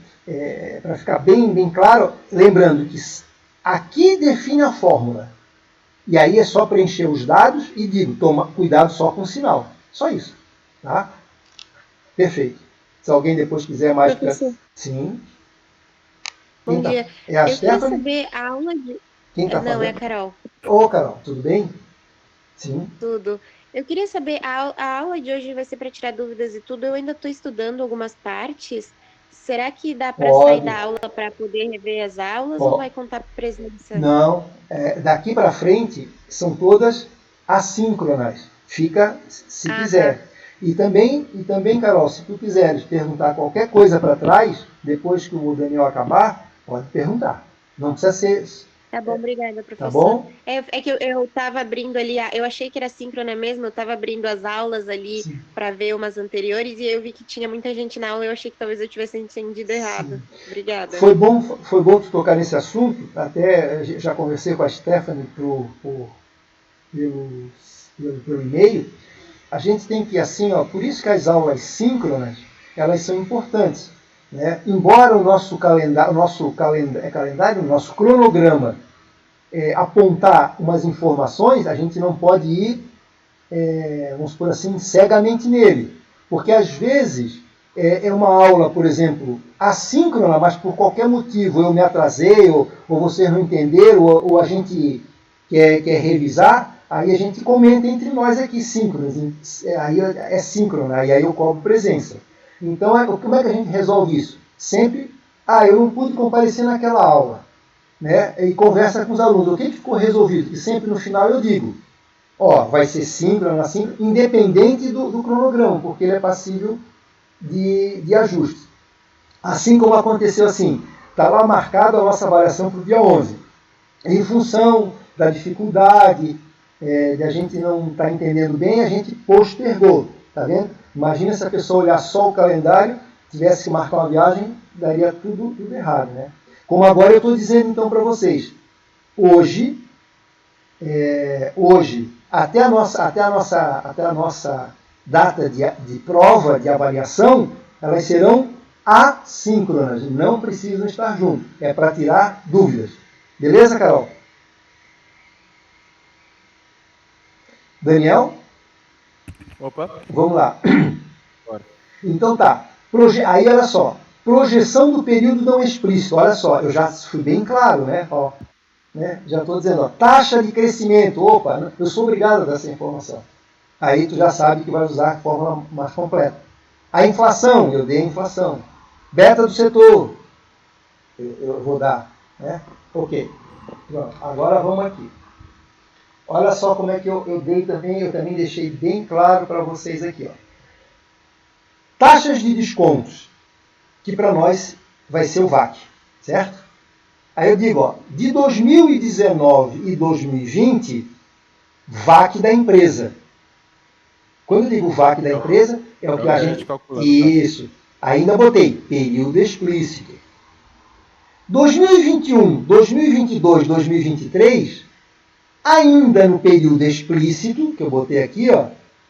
para ficar bem claro, lembrando que aqui define a fórmula. E aí é só preencher os dados e toma cuidado só com o sinal. Só isso. Tá? Perfeito. Se alguém depois quiser mais... Sim. Bom dia. É a eu Stephanie? queria saber a aula de... Quem tá Não, falando? é a Carol. Carol, tudo bem? Sim. Tudo. Eu queria saber, a aula de hoje vai ser para tirar dúvidas e tudo. Eu ainda estou estudando algumas partes, Será que dá para sair Pode, da aula para poder rever as aulas ou pode. vai contar presença? Não, daqui para frente são todas assíncronas. Fica se Ah, tá. quiser. E também, Carol, se tu quiseres perguntar qualquer coisa para trás, depois que o Daniel acabar, pode perguntar. Não precisa ser, Tá bom, obrigada, tá professor. bom? É que eu tava abrindo ali, eu achei que era síncrona mesmo, eu tava abrindo as aulas ali Sim. para ver umas anteriores e eu vi que tinha muita gente na aula e eu achei que talvez eu tivesse entendido Sim. errado. Obrigada. Foi bom tu tocar nesse assunto. Até já conversei com a Stephanie pelo, pelo e-mail. A gente tem que, assim, ó, por isso que as aulas síncronas, elas são importantes. Né? Embora o nosso calendário, o nosso cronograma apontar umas informações, a gente não pode ir, vamos supor assim, cegamente nele. Porque às vezes é uma aula, por exemplo, assíncrona, mas por qualquer motivo eu me atrasei, ou vocês não entenderam, ou a gente quer revisar, aí a gente comenta entre nós aqui, síncronas. Aí é síncrona, e aí eu cobro presença. Então, como é que a gente resolve isso? Sempre, eu não pude comparecer naquela aula. Né? E conversa com os alunos. O que ficou resolvido? E sempre no final eu digo, vai ser síncrono, assim, independente do cronograma, porque ele é passível de ajuste. Assim como aconteceu assim, está lá marcada a nossa avaliação para o dia 11. Em função da dificuldade, de a gente não estar entendendo bem, a gente postergou. Tá vendo? Imagina se a pessoa olhar só o calendário, tivesse que marcar uma viagem, daria tudo errado. Né? Como agora eu estou dizendo então para vocês, hoje, até a nossa data de prova, de avaliação, elas serão assíncronas, não precisam estar juntas. É para tirar dúvidas. Beleza, Carol? Daniel? Opa, Vamos lá. bora. Então tá. Aí olha só. Projeção do período não explícito. Olha só, eu já fui bem claro, né? Né? Já estou dizendo, taxa de crescimento. Opa, eu sou obrigado a dar essa informação. Aí tu já sabe que vai usar a fórmula mais completa. A inflação, eu dei a inflação. Beta do setor, eu vou dar. Né? Ok. Pronto. Agora vamos aqui. Olha só como é que eu dei também, eu também deixei bem claro para vocês aqui. Ó. Taxas de descontos, que para nós vai ser o VAC, certo? Aí eu digo, de 2019 e 2020, VAC da empresa. Quando eu digo VAC da empresa, é o que a gente... Isso. Ainda botei período explícito. 2021, 2022, 2023, ainda no período explícito, que eu botei aqui,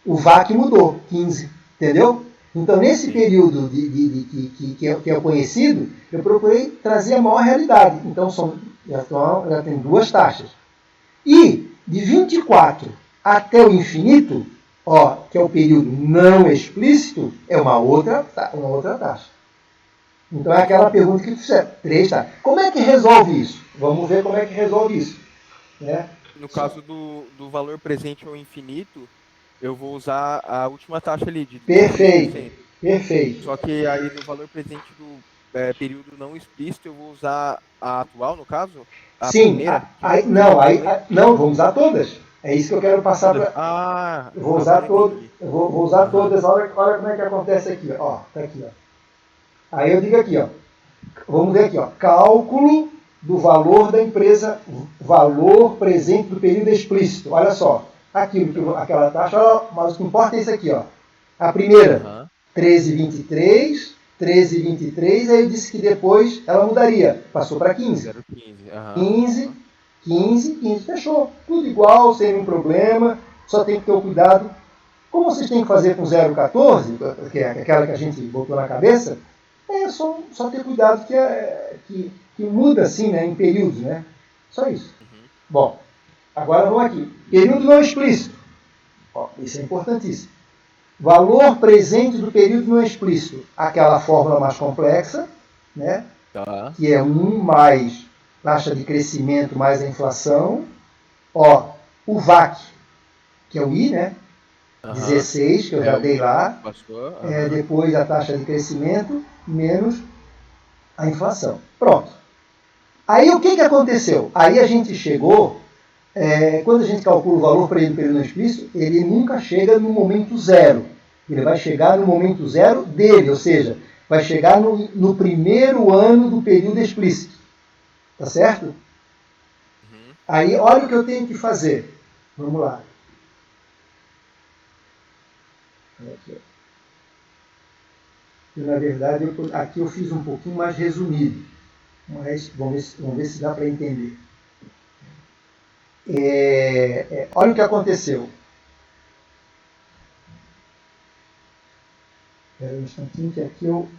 o VAC mudou, 15. Entendeu? Então, nesse período que é conhecido, eu procurei trazer a maior realidade. Então, já tem duas taxas. E de 24 até o infinito, que é o período não explícito, é uma outra taxa. Então é aquela pergunta que fizeram. 3 taxas. Como é que resolve isso? Vamos ver como é que resolve isso. Né? No caso do valor presente ao infinito, eu vou usar a última taxa ali de Perfeito. 16%. Perfeito. Só que aí no valor presente do período não explícito, eu vou usar a atual, no caso? A Sim. primeira? Não, vamos usar todas. É isso que eu quero passar Todas. para... Ah, Eu vou usar agora eu todas. entendi. Vou usar Aham. todas. Olha como é que acontece aqui. Tá aqui. Aí eu digo aqui, vamos ver aqui, cálculo do valor da empresa, valor presente do período explícito. Olha só, aquela taxa, mas o que importa é isso aqui, A primeira, Aham. 13,23, 13,23, aí eu disse que depois ela mudaria, passou para 15. 0,15. Aham. 15, 15, 15, fechou. Tudo igual, sem nenhum problema, só tem que ter o cuidado. Como vocês têm que fazer com 0,14, que é aquela que a gente botou na cabeça, é só ter cuidado que muda assim, né, em períodos, né? Só isso. Uhum. Bom, agora vamos aqui. Período não explícito. Isso é importantíssimo. Valor presente do período não explícito. Aquela fórmula mais complexa, né? Tá. Que é 1 mais taxa de crescimento mais a inflação. O VAC, que é o I, né? Aham. 16, que eu já dei lá. Passou. Aham. Depois a taxa de crescimento. menos a inflação. Pronto. Aí o que aconteceu? Aí a gente chegou, quando a gente calcula o valor para ele no período não explícito, ele nunca chega no momento zero. Ele vai chegar no momento zero dele, ou seja, vai chegar no primeiro ano do período explícito. Tá certo? Uhum. Aí olha o que eu tenho que fazer. Vamos lá. Aqui. Na verdade, aqui eu fiz um pouquinho mais resumido. Mas vamos ver se dá para entender. Olha o que aconteceu. Espera um instantinho que aqui eu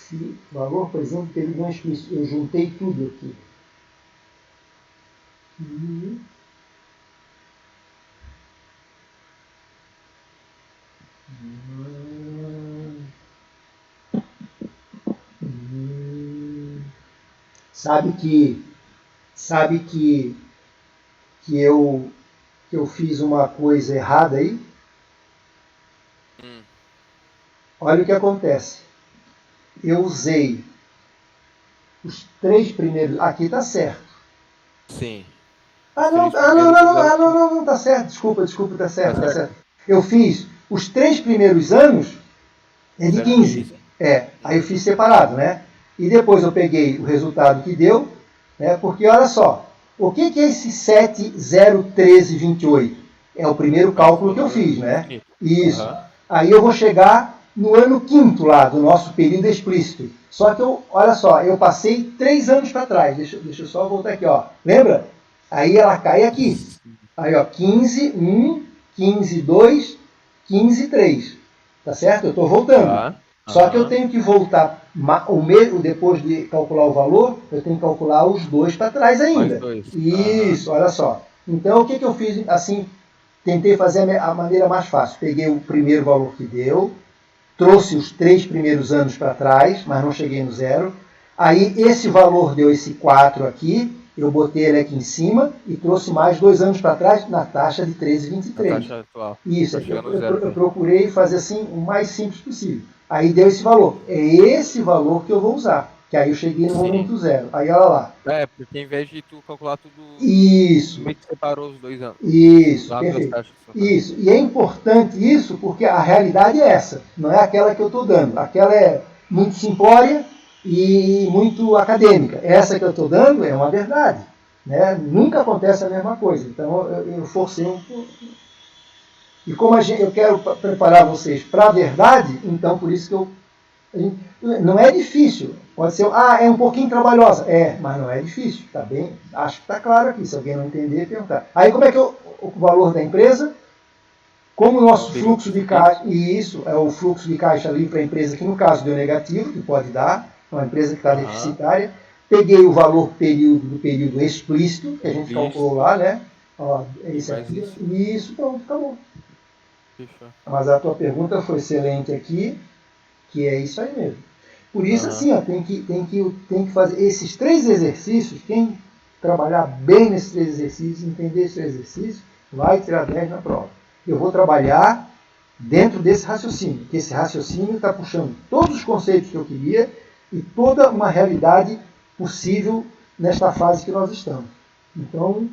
fiz valor, por exemplo, que ele não é explícito. Eu juntei tudo aqui. Sabe que eu fiz uma coisa errada aí? Olha o que acontece. Eu usei os 3 primeiros. Aqui está certo. Sim. Não, tá certo. Desculpa, tá certo. Eu fiz os 3 primeiros anos de 15. Aí eu fiz separado, né? E depois eu peguei o resultado que deu, né? Porque olha só, o que é esse 7,013,28? É o primeiro cálculo que eu fiz, né? Isso. Aí eu vou chegar no ano 5º lá, do nosso período explícito. Só que olha só, eu passei 3 anos para trás. Deixa eu só voltar aqui, ó. Lembra? Aí ela cai aqui. Aí, ó, 15, 1, 15, 2, 15, 3. Tá certo? Eu estou voltando. Só que eu tenho que voltar, depois de calcular o valor, eu tenho que calcular os 2 para trás ainda. Isso, olha só. Então, o que eu fiz assim? Tentei fazer a maneira mais fácil. Peguei o primeiro valor que deu, trouxe os 3 primeiros anos para trás, mas não cheguei no zero. Aí, esse valor deu esse 4 aqui, eu botei ele aqui em cima e trouxe mais 2 anos para trás na taxa de 13,23. A taxa atual. Isso, eu procurei fazer assim o mais simples possível. Aí deu esse valor. É esse valor que eu vou usar. Que aí eu cheguei no momento zero. Aí olha lá. Porque em vez de tu calcular tudo... Isso. Meio que separou os 2 anos. Isso, perfeito. Isso. E é importante isso porque a realidade é essa. Não é aquela que eu estou dando. Aquela é muito simplória e muito acadêmica. Essa que eu estou dando é uma verdade. Né? Nunca acontece a mesma coisa. Então eu forcei um pouco. E como eu quero preparar vocês para a verdade, então por isso que não é difícil. Pode ser, é um pouquinho trabalhosa. Mas não é difícil. Tá bem? Acho que está claro aqui. Se alguém não entender, perguntar. Aí como é que o valor da empresa? Como o nosso fluxo de caixa, e isso é o fluxo de caixa ali para a empresa que no caso deu negativo, que pode dar, uma empresa que está deficitária. Peguei o valor do período explícito, que a gente calculou lá, né? Ó, esse aqui. Isso, pronto, acabou. Mas a tua pergunta foi excelente aqui, que é isso aí mesmo. Por isso, assim, ó, tem que fazer esses 3 exercícios. Quem trabalhar bem nesses 3 exercícios, entender esses 3 exercícios, vai tirar 10 na prova. Eu vou trabalhar dentro desse raciocínio, que esse raciocínio está puxando todos os conceitos que eu queria e toda uma realidade possível nesta fase que nós estamos. Então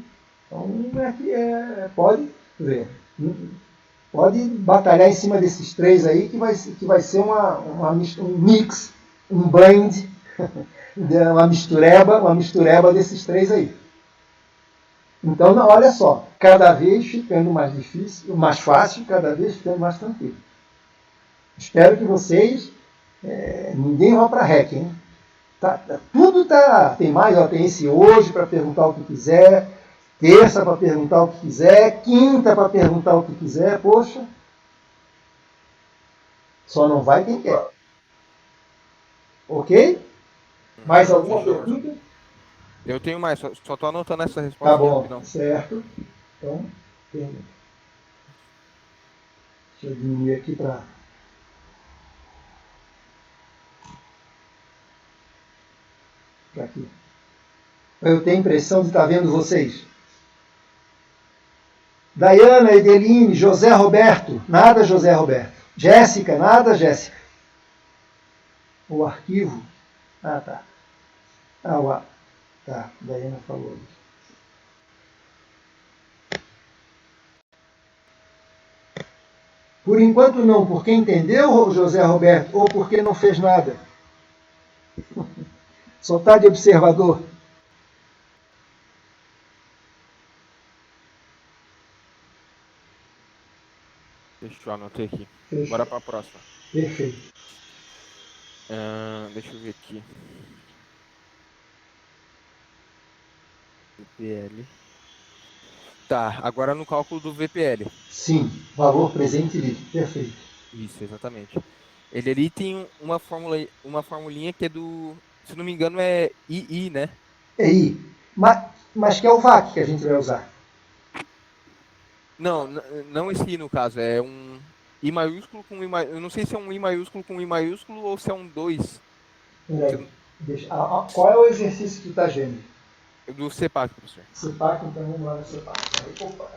pode ver. Pode batalhar em cima desses 3 aí, que vai ser um mix, um blend, uma mistureba desses 3 aí. Então, olha só, cada vez ficando mais difícil, mais fácil, cada vez ficando mais tranquilo. Espero que vocês, ninguém vá para REC, hein? Tudo tem mais, tem esse hoje para perguntar o que quiser, terça para perguntar o que quiser, quinta para perguntar o que quiser, poxa. Só não vai quem quer. Ok? Mais alguma pergunta? Eu tenho mais, só estou anotando essa resposta. Tá bom, rapidão. Certo. Então, deixa eu diminuir aqui para... aqui. Eu tenho a impressão de estar vendo vocês. Daiana, Edeline, José Roberto. Nada, José Roberto. Jéssica, nada, Jéssica. o arquivo. Ah, tá. Tá, Daiana falou. Por enquanto não, porque entendeu, José Roberto, ou porque não fez nada? Só está de observador. Deixa eu anotar aqui. Fechou. Bora pra próxima. Perfeito. Deixa eu ver aqui. VPL. Tá, agora no cálculo do VPL. Sim, valor presente livre. Perfeito. Isso, exatamente. Ele ali tem uma formulinha que é se não me engano, é II, né? É I. Mas que é o VAC que a gente vai usar. Não, não esse I no caso, é um I maiúsculo com I maiúsculo. Eu não sei se é um I maiúsculo com I maiúsculo ou se é um 2 Peraí. Qual é o exercício que tu está vendo? do CEPAC, professor. CEPAC, então vamos lá no CEPAC.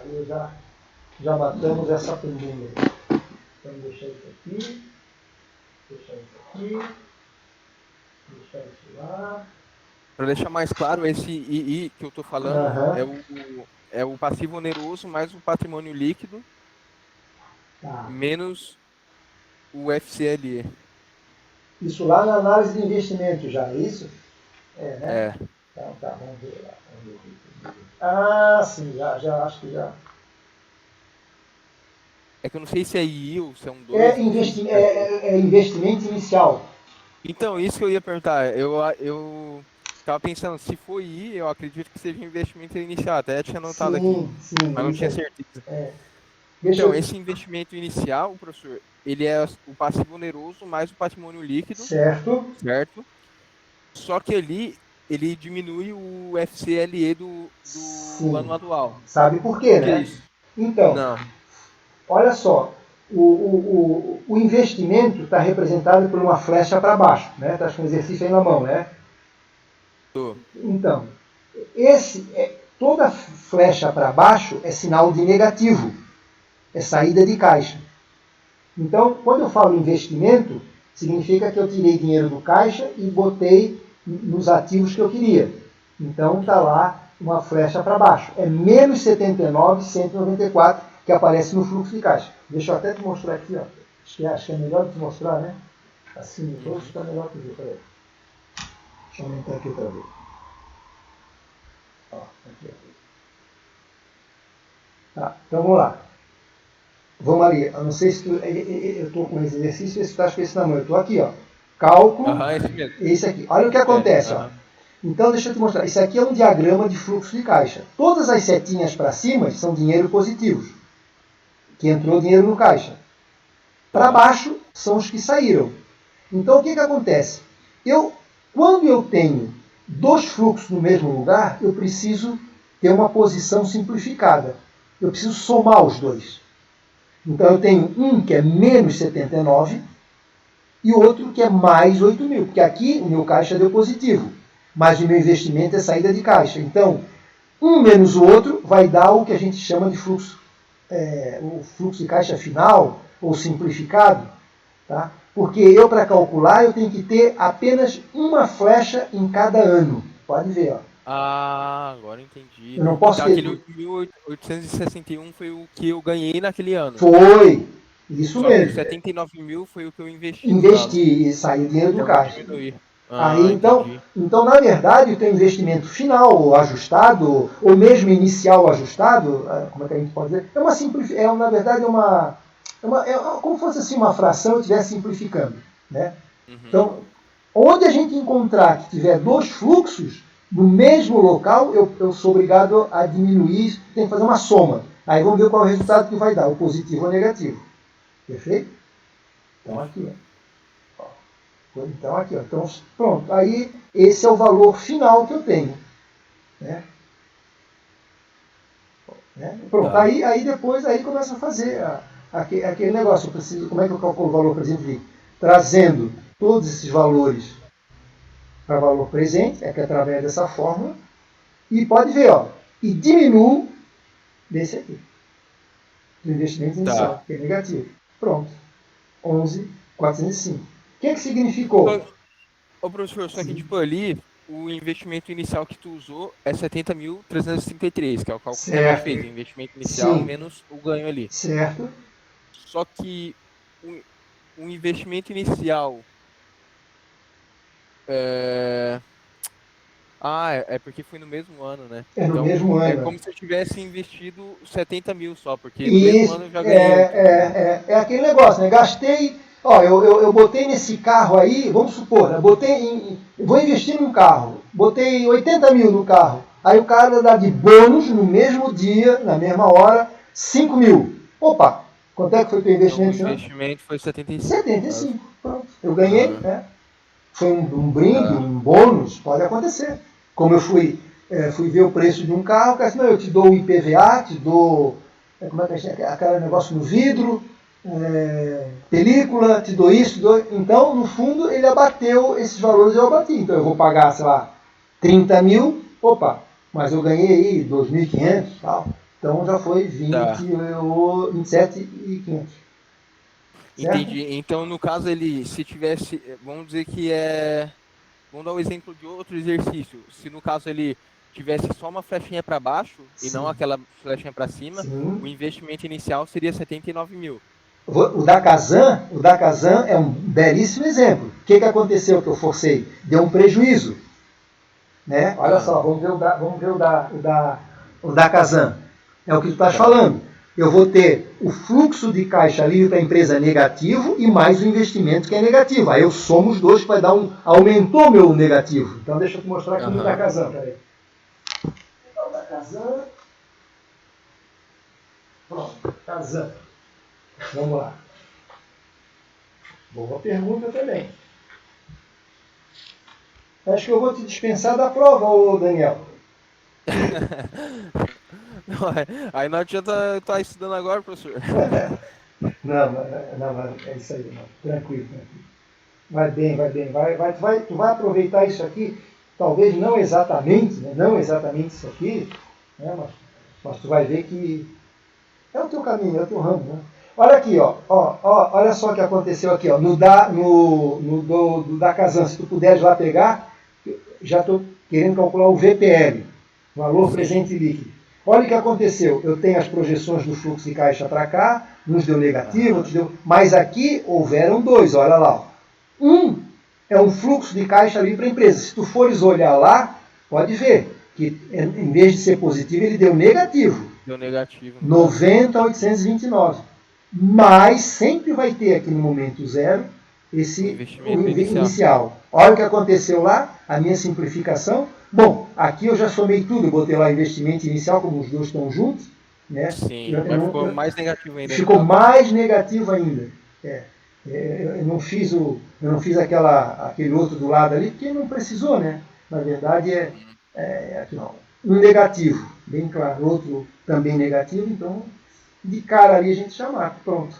Aí já matamos essa pendinha. Então deixar isso aqui, deixar isso aqui, deixar isso lá. Para deixar mais claro, esse II que eu estou falando Aham. é o passivo oneroso mais o patrimônio líquido Tá. menos o FCLE. Isso lá na análise de investimento já, é isso? É, né? É. Então tá, vamos ver lá. Ah, sim, já acho que já. É que eu não sei se é II ou se é um É, 2, eu não sei se é. é investimento inicial. Então, isso que eu ia perguntar. Eu tava pensando, se for I, eu acredito que seja investimento inicial. Até tinha anotado aqui, Sim, mas é não isso tinha aí. certeza. É. Deixa Então, eu. esse investimento inicial, professor, ele é o passivo oneroso mais o patrimônio líquido, Certo? certo? Só que ele diminui o FCLE do Sim. ano atual. Sabe por quê, Por que né? isso? Então, Não. olha só. O investimento está representado por uma flecha para baixo, né? Está com o exercício aí na mão, né? Tô. Então, toda flecha para baixo é sinal de negativo, é saída de caixa. Então, quando eu falo investimento, significa que eu tirei dinheiro do caixa e botei nos ativos que eu queria. Então, está Uhum. lá uma flecha para baixo. É menos 79,194 que aparece no fluxo de caixa. Deixa eu até te mostrar aqui. Ó. Acho que é melhor te mostrar, né? Assim no rosto Uhum. está melhor que ver. Peraí. Deixa eu aumentar aqui outra vez. Ó, aqui, ó. Tá, então vamos lá. Vamos ali. Eu não sei se tu, eu estou com esse exercício, se tu está com esse na mão. Eu estou aqui, ó. Cálculo, Aham, esse mesmo. esse aqui. Olha o que É, acontece, ó. aham. Então, deixa eu te mostrar. Isso aqui é um diagrama de fluxo de caixa. Todas as setinhas para cima são dinheiro positivos, que entrou dinheiro no caixa. Para Tá. baixo são os que saíram. Então, o que acontece? Quando eu tenho dois fluxos no mesmo lugar, eu preciso ter uma posição simplificada. Eu preciso somar os dois. Então, eu tenho um que é menos 79 e outro que é mais 8.000, porque aqui o meu caixa deu positivo, mas o meu investimento é saída de caixa. Então, um menos o outro vai dar o que a gente chama de fluxo, o fluxo de caixa final ou simplificado, tá? Porque eu, para calcular, eu tenho que ter apenas uma flecha em cada ano. Pode ver, ó. Ah, agora entendi. Eu não posso Então ter. aquele 8.861 foi o que eu ganhei naquele ano. Foi! Isso Só que o mesmo. 79.000 foi o que eu investi, no caso. Investir e sair o dinheiro do Então eu vou caixa. diminuir. Aí Ah, então, entendi. na verdade, o teu investimento final ou ajustado, ou mesmo inicial ajustado, como é que a gente pode dizer? Na verdade, é como se fosse assim uma fração eu estivesse simplificando. Né? Uhum. Então, onde a gente encontrar que tiver dois fluxos no mesmo local, eu sou obrigado a diminuir, tem que fazer uma soma. Aí vamos ver qual é o resultado que vai dar, o positivo ou o negativo. Perfeito? Então aqui, ó. Então, aqui, ó. Então, pronto. Aí, esse é o valor final que eu tenho. Né? Pronto. Tá. Aí depois aí começa a fazer aquele negócio. Eu preciso, como é que eu calculo o valor presente de trazendo todos esses valores para valor presente, é que através dessa fórmula. E pode ver, ó. E diminuo desse aqui, do investimento Tá. inicial, que é negativo. Pronto. 11.405. O que significou? Ô, professor, só que, Sim. tipo, ali, o investimento inicial que tu usou é 70.333, que é o cálculo que a gente Certo. fez, o investimento inicial Sim. menos o ganho ali. Certo. Só que o, o investimento inicial é... Ah, é porque foi no mesmo ano, né? É no Então, mesmo é ano. como se eu tivesse investido 70 mil só, porque no mesmo E ano eu já ganhei 8 mil. é aquele negócio, né? Gastei, ó, eu botei nesse carro aí, vamos supor, né? Vou investir num carro, botei 80 mil no carro. Aí o cara dá de bônus no mesmo dia, na mesma hora, 5 mil. Opa, quanto é que foi o teu Então, o investimento esse ano? investimento foi 75, no caso. 75. Pronto. Eu ganhei, Aham, né? Foi um brinde, tá. um bônus, pode acontecer. Como eu fui ver o preço de um carro, o cara disse, não, eu te dou o IPVA, te dou, como é que é, aquele negócio no vidro, película, te dou isso, te dou... Então, no fundo, ele abateu esses valores, eu abati. Então, eu vou pagar, sei lá, 30 mil, opa, mas eu ganhei aí 2.500 e tal. Então, já foi Tá. 27.500, certo? Entendi. Então, no caso, ele, se tivesse, vamos dizer que é, vamos dar o exemplo de outro exercício. Se no caso ele tivesse só uma flechinha para baixo e não Sim, aquela flechinha para cima, o sim. investimento inicial seria 79 mil. O da Kazan é um belíssimo exemplo. O que aconteceu que eu forcei? Deu um prejuízo. Né? Olha Ah, só, vamos ver o da Kazan. É o que tu estás tá. falando. Eu vou ter o fluxo de caixa livre para a empresa negativo e mais o investimento que é negativo. Aí eu somo os dois que vai dar aumentou meu negativo. Então deixa eu te mostrar aqui no da Aham. Kazan. Peraí. Então, da Kazan. Pronto, Kazan. Vamos lá. Boa pergunta também. Acho que eu vou te dispensar da prova, ô Daniel. Não, aí não adianta estar estudando agora, professor. Não, não, é isso aí, não. Tranquilo, tranquilo. Vai bem, vai bem. Tu vai aproveitar isso aqui, talvez não exatamente, né? Não exatamente isso aqui, né? Mas tu vai ver que é o teu caminho, é o teu ramo, né? Olha aqui, olha só o que aconteceu aqui, ó, no da Kazan, se tu puderes lá pegar, já estou querendo calcular o VPL, valor Sim, presente líquido. Olha o que aconteceu. Eu tenho as projeções do fluxo de caixa para cá, uns deu negativo, aham. outros deu. Mas aqui houveram dois, olha lá. Ó. Um é um fluxo de caixa ali para a empresa. Se tu fores olhar lá, pode ver que em vez de ser positivo, ele deu negativo. Deu negativo no caso. 90.829. Mas sempre vai ter aqui no momento zero O o investimento inicial. inicial. Olha o que aconteceu lá, a minha simplificação. Bom, aqui eu já somei tudo, botei lá investimento inicial, como os dois estão juntos, né? Sim, mas ficou mais negativo ainda no Ficou caso. mais negativo ainda. É, eu não fiz aquele outro do lado ali, porque não precisou, né? Na verdade Uhum. aqui não. Um negativo, bem claro, outro também negativo, então de cara ali a gente chamar, pronto.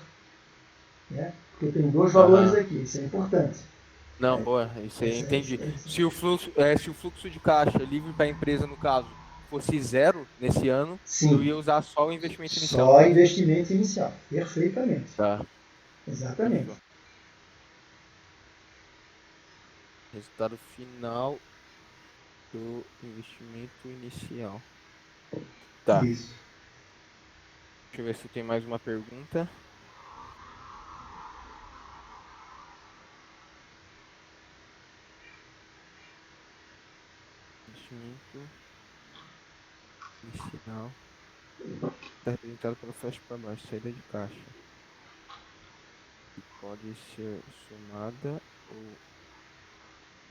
Né? Porque tem dois valores Aham. aqui, isso é importante. Não, boa, isso aí entendi. Se o fluxo de caixa livre para a empresa, no caso, fosse zero nesse ano, eu Sim, ia usar só o investimento inicial, no só caso. investimento inicial. Perfeitamente. Tá, Exatamente. fechou. Resultado final do investimento inicial. Tá, Isso. deixa eu ver se tem mais uma pergunta. Investimento inicial está representado pelo flash para baixo, saída de caixa. Que pode ser somada ou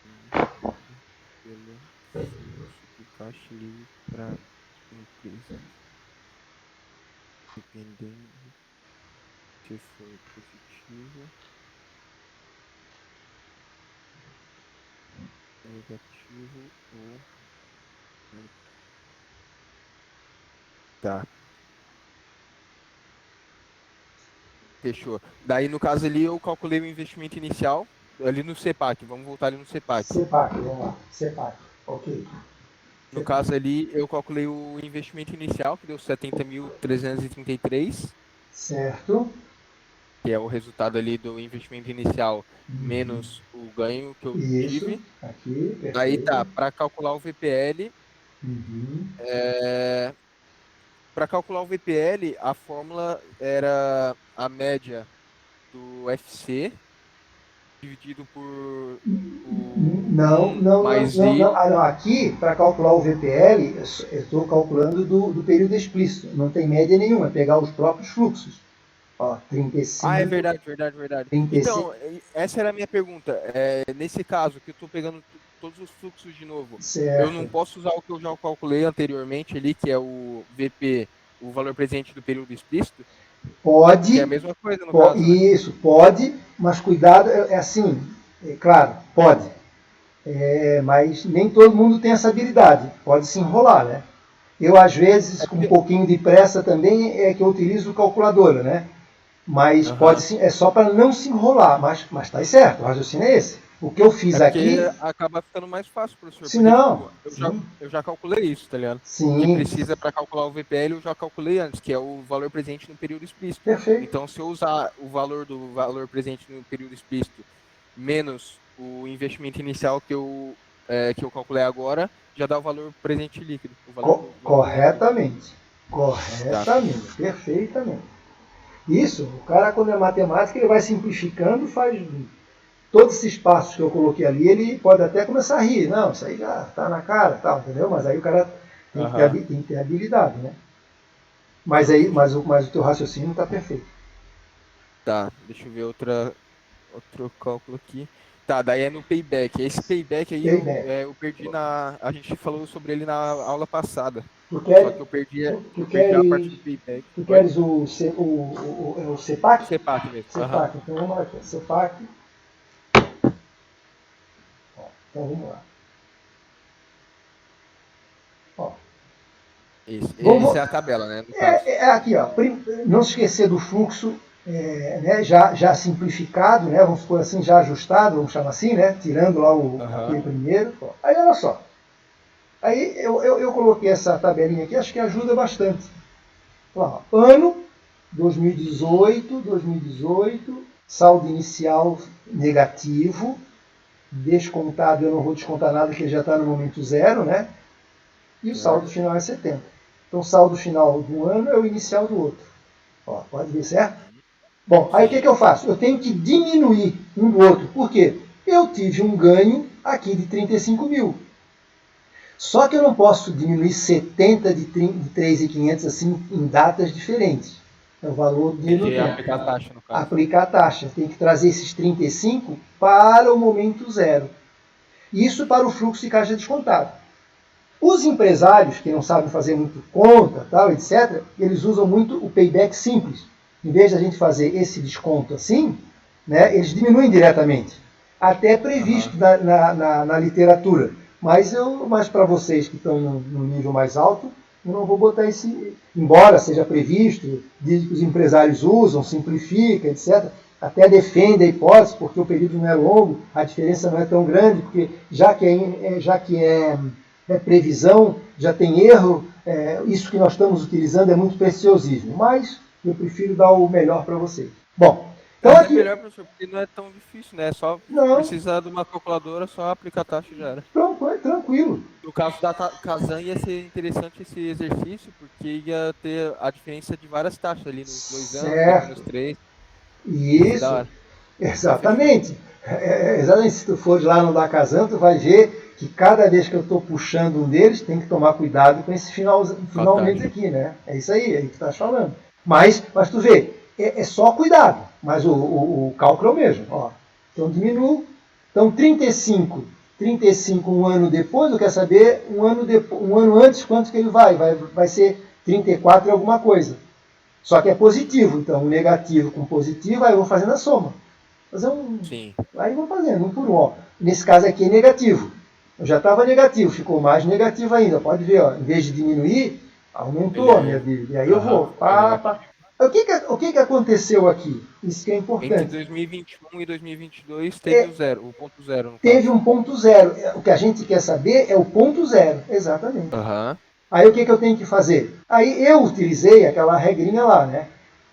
dividida pelo fluxo de caixa livre para empresa, dependendo se for positivo, negativo ou tá. Fechou. Daí, no caso ali, eu calculei o investimento inicial ali no CEPAC. Vamos voltar ali no CEPAC. CEPAC, vamos lá. CEPAC. Ok. No CEPAC. caso ali, eu calculei o investimento inicial, que deu 70.333. Certo. que é o resultado ali do investimento inicial menos o ganho que eu Isso, tive. aqui, Aí perfeito. tá, para calcular o VPL, Uhum. para calcular o VPL, a fórmula era a média do FC dividido por o Não, 1 não, não, mais não, I. não. Ah, não. Aqui, para calcular o VPL, eu estou calculando do período explícito. Não tem média nenhuma, é pegar os próprios fluxos. Ó, Ah, é 35, verdade, verdade, verdade. 35, Então, essa era a minha pergunta. Nesse caso, que eu estou pegando todos os fluxos de novo, eu não certo. posso usar o que eu já calculei anteriormente ali, que é o VP, o valor presente do período explícito, que é a Pode, mesma coisa no caso, né? isso, pode, mas cuidado, é assim, é claro, pode. Mas nem todo mundo tem essa habilidade, pode se enrolar, né? Eu, às vezes, É com um porque. pouquinho de pressa também, é que eu utilizo calculadora, né? Mas pode Aham. sim, é só para não se enrolar, mas tá aí certo, o raciocínio é esse. O que eu É fiz porque aqui, acaba ficando mais fácil, professor. se Porque, não, tipo, sim, eu já calculei isso, tá ligado? O que sim, precisa para calcular o VPL eu já calculei antes, que é o valor presente no período explícito. perfeito. Então, se eu usar o valor do valor presente no período explícito menos o investimento inicial que eu calculei agora, já dá o valor presente líquido, o valor do valor presente líquido. Corretamente, Tá. corretamente, perfeitamente. Isso, o cara quando é matemática, ele vai simplificando, faz todos esses passos que eu coloquei ali, ele pode até começar a rir. Não, isso aí já está na cara, tal, entendeu? Mas aí o cara Aham. tem que ter habilidade, né? Mas aí, mas o teu raciocínio está perfeito. Tá. Deixa eu ver outro cálculo aqui. Tá, daí é no payback. Esse payback aí Payback. eu perdi na. A gente falou sobre ele na aula passada. Tu, Só quer, que tu eu perdi a parte do queres, payback. tu Oi? queres o O CEPAC? CEPAC mesmo. Aham. CEPAC, então vamos lá aqui. CEPAC, ó, então vamos lá. Ó, Esse é a tabela, né? No caso. aqui, ó, não se esquecer do fluxo, né, já simplificado, né, vamos supor assim, já ajustado, vamos chamar assim, né, tirando lá Aham. aquele primeiro. Ó. Aí olha só, aí eu coloquei essa tabelinha aqui, acho que ajuda bastante. Ó, ano 2018, saldo inicial negativo, descontado, eu não vou descontar nada, que ele já está no momento zero, né? E o saldo Certo. final é 70. Então, o saldo final do ano é o inicial do outro. Ó, pode ver, certo? Uhum. Bom, aí o que, Sim. que eu faço? Eu tenho que diminuir um do outro. Por quê? Eu tive um ganho aqui de 35 mil. Só que eu não posso diminuir 70 de 3.500 assim em datas diferentes. É o valor do Tem dinheiro no que tempo. aplicar a taxa, no caso. Aplicar a taxa. Tem que trazer esses 35 para o momento zero. Isso para o fluxo de caixa descontado. Os empresários que não sabem fazer muito conta, tal, etc., eles usam muito o payback simples. Em vez de a gente fazer esse desconto assim, né, eles diminuem diretamente. Até é Aham. previsto na literatura. Mas para vocês que estão no nível mais alto, eu não vou botar esse. Embora seja previsto, diz que os empresários usam, simplifica, etc. Até defende a hipótese, porque o período não é longo, a diferença não é tão grande, porque já que é previsão, já tem erro, isso que nós estamos utilizando é muito preciosismo, mas eu prefiro dar o melhor para vocês. Bom, então Até aqui, melhor, professor, porque não é tão difícil, né? É só não, precisar de uma calculadora, só aplicar a taxa e já era. pronto, é tranquilo. No caso da Kazan ia ser interessante esse exercício, porque ia ter a diferença de várias taxas ali nos 2 anos, depois nos Certo, 3. Ia ser da isso, hora. Então fechou. exatamente. Exatamente, se tu for lá no da Kazan, tu vai ver que cada vez que eu estou puxando um deles, tem que tomar cuidado com esse Com a finalmente taxa. aqui, né? É isso aí que tu estás falando. Mas tu vê, é só cuidado, mas o cálculo é o mesmo. Ó. Então diminuo. Então 35 um ano depois, eu quero saber um ano antes quanto que ele vai ser 34 e alguma coisa. Só que é positivo, então um negativo com positivo, aí eu vou fazendo a soma. Fazer um, Sim. aí vou fazendo um por um. Ó. Nesse caso aqui é negativo. Eu já estava negativo, ficou mais negativo ainda. Pode ver, ó, em vez de diminuir, aumentou a minha Ele. dívida. E aí eu Aham, vou. ficou negativo. O que aconteceu aqui? Isso que é Entre importante. 2021 e 2022 teve o ponto zero, no Teve caso. um ponto zero. O que a gente quer saber é o ponto zero. Exatamente. Aham. Aí o que eu tenho que fazer? Aí eu utilizei aquela regrinha lá, né?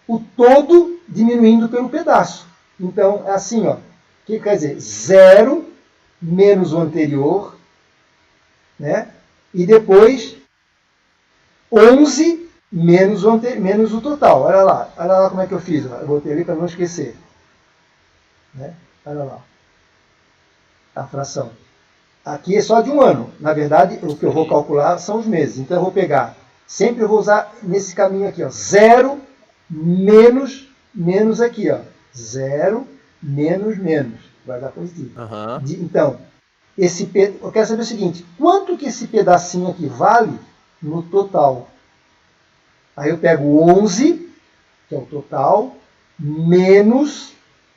o todo diminuindo pelo pedaço. Então, é assim, ó. O que quer dizer? 0 menos o anterior, né? E depois 11 menos o total. Olha lá como é que eu fiz. Eu botei ali para não esquecer. Né? Olha lá. A fração. Aqui é só de um ano. Na verdade, o que eu vou calcular são os meses. Então, eu vou pegar, sempre eu vou usar nesse caminho aqui, ó, 0 menos aqui, ó. 0 menos. Vai dar positivo. Então, eu quero saber o seguinte, quanto que esse pedacinho aqui vale no total? Aí eu pego 11, que é o total, menos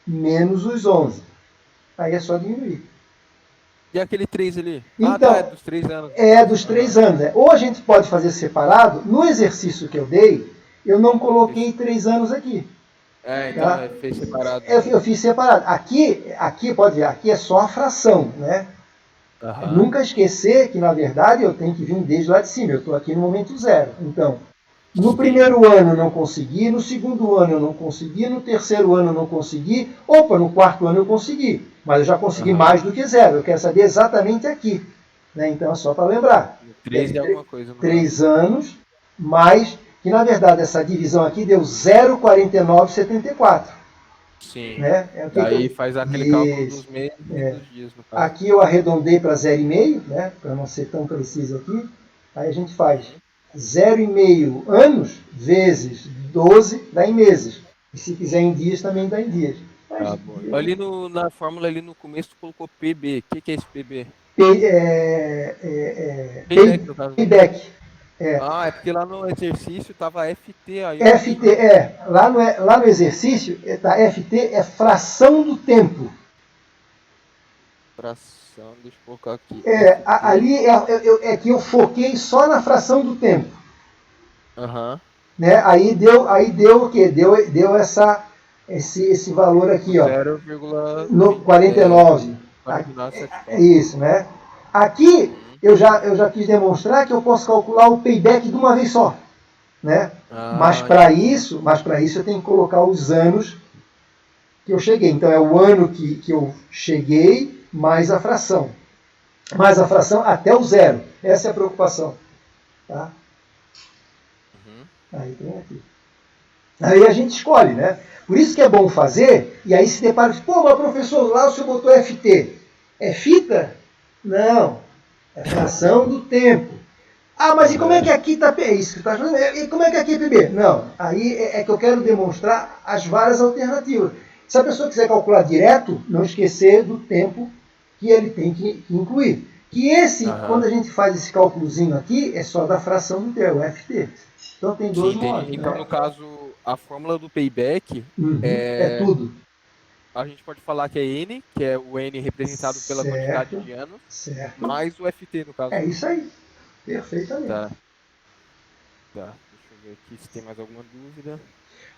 os 11. Aí é só diminuir. E aquele 3 ali? Então, é dos 3 anos. É dos 3 anos. Né? Ou a gente pode fazer separado. No exercício que eu dei, eu não coloquei 3 anos aqui. Então fez separado. Eu fiz separado. Aqui, pode ver, aqui é só a fração, né? Nunca esquecer que, na verdade, eu tenho que vir desde lá de cima. Eu estou aqui no momento 0. Então, no primeiro ano eu não consegui, no segundo ano eu não consegui, no terceiro ano eu não consegui, no quarto ano eu consegui. Mas eu já consegui mais do que 0. Eu quero saber exatamente aqui. Né? Então, é só para lembrar. 3 de alguma coisa. 3 anos, mais, que na verdade essa divisão aqui deu 0,4974. Sim. Né? Daí faz aquele cálculo dos meses e dos dias. No caso. Aqui eu arredondei para 0,5, né? Para não ser tão preciso aqui. Aí a gente faz 0,5 anos vezes 12 dá em meses. E se quiser em dias, também dá em dias. Ali na fórmula, ali no começo, tu colocou PB. O que é esse PB? Payback, no caso. Payback. É porque lá no exercício estava FT. Aí FT, lá no exercício, FT é fração do tempo. Fração, deixa eu colocar aqui. Ali é que eu foquei só na fração do tempo. Né? Aí deu o quê? Deu esse valor aqui, ó. 0,49. Isso, né? Aqui eu já quis demonstrar que eu posso calcular o payback de uma vez só. Né? Mas para isso eu tenho que colocar os anos que eu cheguei. Então é o ano que eu cheguei mais a fração. Mais a fração até o 0. Essa é a preocupação. Tá? Aí tem aqui. Aí a gente escolhe, né? Por isso que é bom fazer, e aí se depara, mas professor, lá o senhor botou FT. É fita? Não. É fração do tempo. Mas e como é que aqui está isso que está falando? E como é que aqui é PB? Não. Aí é que eu quero demonstrar as várias alternativas. Se a pessoa quiser calcular direto, não esquecer do tempo que ele tem que incluir. Que quando a gente faz esse cálculozinho aqui, é só da fração do tempo, o FT. Então tem dois modos. Então, né? No caso, a fórmula do payback é tudo. A gente pode falar que é N, que é o N representado pela quantidade de anos, mais o FT, no caso. É isso aí. Perfeitamente. Tá. Deixa eu ver aqui se tem mais alguma dúvida.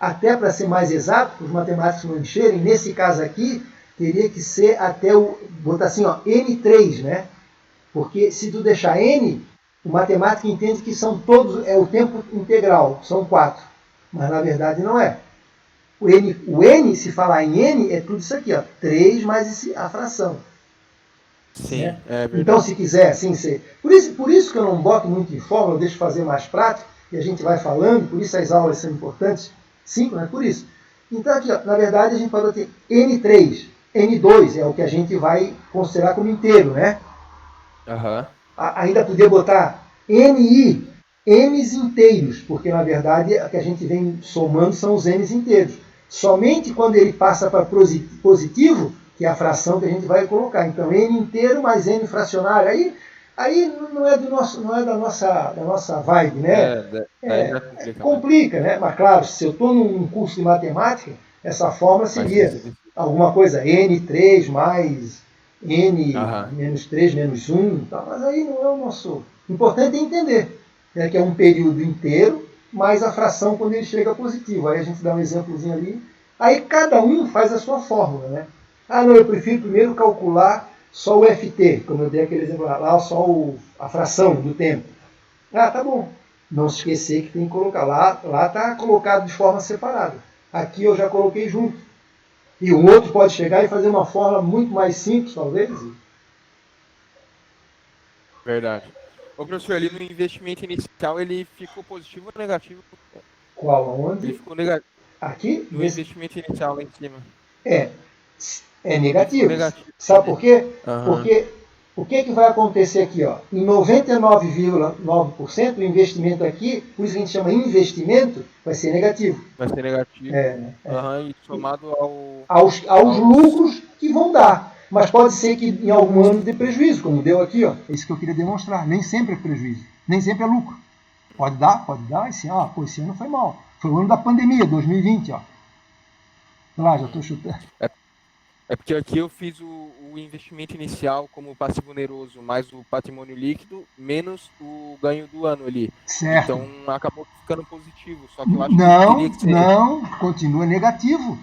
Até para ser mais exato, para os matemáticos não encherem, nesse caso aqui, teria que ser até botar assim, ó, N3, né? Porque se tu deixar N, o matemático entende que são todos, é o tempo integral, são 4. Mas na verdade não é. O N, se falar em N, é tudo isso aqui, ó, 3 mais a fração. Sim, né? É verdade. Então, se quiser assim ser... Por isso que eu não boto muito em fórmula, eu deixo fazer mais prático, e a gente vai falando, por isso as aulas são importantes. 5, né? Por isso. Então, aqui, ó, na verdade, a gente pode ter N3, N2 é o que a gente vai considerar como inteiro, né? Ainda podia botar NI, N's inteiros, porque na verdade o que a gente vem somando são os N's inteiros. Somente quando ele passa para positivo, que é a fração que a gente vai colocar. Então, N inteiro mais N fracionário. Aí não é da nossa vibe, né? Complica, né? Mas claro, se eu estou num curso de matemática, essa fórmula seria alguma coisa N3 mais N menos 3 menos 1. Tá? Mas aí não é o nosso... O importante é entender, né? Que é um período inteiro mais a fração quando ele chega positivo. Aí a gente dá um exemplozinho ali. Aí cada um faz a sua fórmula, né? Não, eu prefiro primeiro calcular só o FT, como eu dei aquele exemplo lá, só a fração do tempo. Tá bom. Não se esquecer que tem que colocar. Lá está colocado de forma separada. Aqui eu já coloquei junto. E o outro pode chegar e fazer uma forma muito mais simples, talvez. Verdade. Ô, professor, ali no investimento inicial, ele ficou positivo ou negativo? Qual? Ele Aonde? ficou negativo. Aqui? No investimento inicial lá em cima. É, é Ele ficou negativo. negativo Sabe também. por quê? Aham. Porque o que vai acontecer aqui? Ó? Em 99,9% o investimento aqui, por isso que a gente chama investimento, vai ser negativo. Vai ser negativo. Aham. E somado Aos aos. lucros que vão dar. Mas pode ser que em algum ano dê prejuízo, como deu aqui. Ó. É isso que eu queria demonstrar. Nem sempre é prejuízo, nem sempre é lucro. Pode dar. Esse ano foi mal. Foi o ano da pandemia, 2020. Ó. Lá, já estou chutando. É porque aqui eu fiz o investimento inicial como passivo oneroso mais o patrimônio líquido, menos o ganho do ano ali. Certo. Então acabou ficando positivo. Só que eu acho que teria que ser. Não, continua negativo.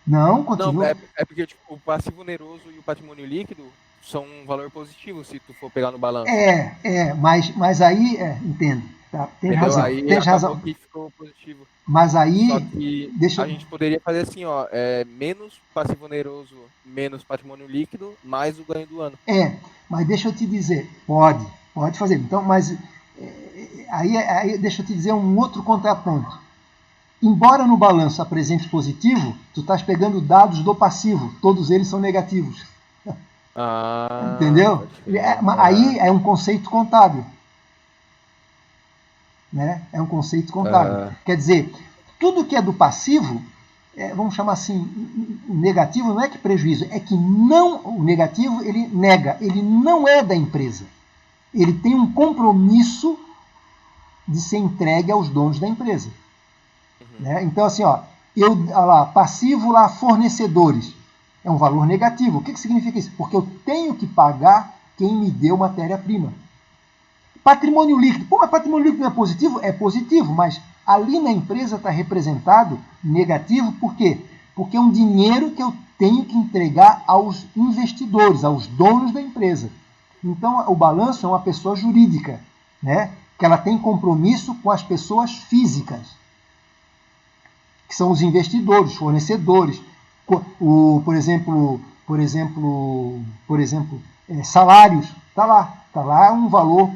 Não, Não, continua. é porque tipo, o passivo oneroso e o patrimônio líquido são um valor positivo se tu for pegar no balanço. Mas aí, entendo. Tá, tem Entendeu? razão, Aí tem acabou razão. que ficou positivo. Mas Só aí, que deixa a eu. gente poderia fazer assim, ó, menos passivo oneroso, menos patrimônio líquido, mais o ganho do ano. Mas deixa eu te dizer, pode fazer. Então, mas aí deixa eu te dizer um outro contraponto. Embora no balanço apresente positivo, tu estás pegando dados do passivo, todos eles são negativos. Ah, Entendeu? pode crer. Aí é um conceito contábil. Né? É um conceito contábil. Quer dizer, tudo que é do passivo, vamos chamar assim, negativo não é que prejuízo, é que não, o negativo ele nega, ele não é da empresa. Ele tem um compromisso de ser entregue aos donos da empresa. Né? Então, assim, passivo lá, fornecedores, é um valor negativo. O que significa isso? Porque eu tenho que pagar quem me deu matéria-prima. Patrimônio líquido. Mas patrimônio líquido não é positivo? É positivo, mas ali na empresa está representado negativo, por quê? Porque é um dinheiro que eu tenho que entregar aos investidores, aos donos da empresa. Então, o balanço é uma pessoa jurídica, né? Que ela tem compromisso com as pessoas físicas, que são os investidores, fornecedores. Por exemplo, salários, está lá. Está lá um valor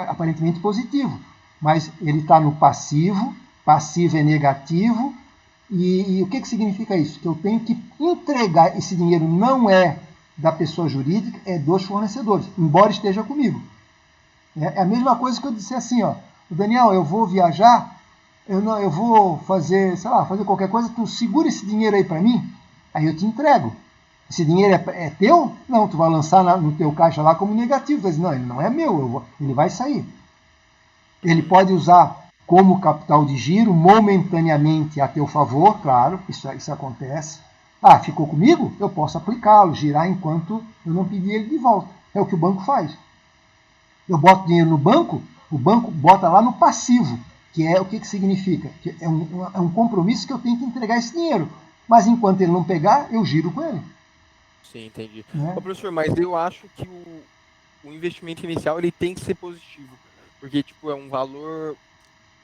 aparentemente positivo, mas ele está no passivo é negativo, e o que significa isso? Que eu tenho que entregar, esse dinheiro não é da pessoa jurídica, é dos fornecedores, embora esteja comigo. É a mesma coisa que eu disse assim, Daniel, eu vou viajar, eu vou fazer, fazer qualquer coisa, tu segura esse dinheiro aí para mim, aí eu te entrego. Esse dinheiro é teu? Não, tu vai lançar no teu caixa lá como negativo. Tu diz, não, ele não é meu, ele vai sair. Ele pode usar como capital de giro momentaneamente a teu favor, claro, isso acontece. Ficou comigo? Eu posso aplicá-lo, girar enquanto eu não pedir ele de volta. É o que o banco faz. Eu boto dinheiro no banco, o banco bota lá no passivo, que é o que significa? Que é um compromisso que eu tenho que entregar esse dinheiro. Mas enquanto ele não pegar, eu giro com ele. Sim, entendi. Né? Ô, professor, mas eu acho que o investimento inicial ele tem que ser positivo, porque tipo é um valor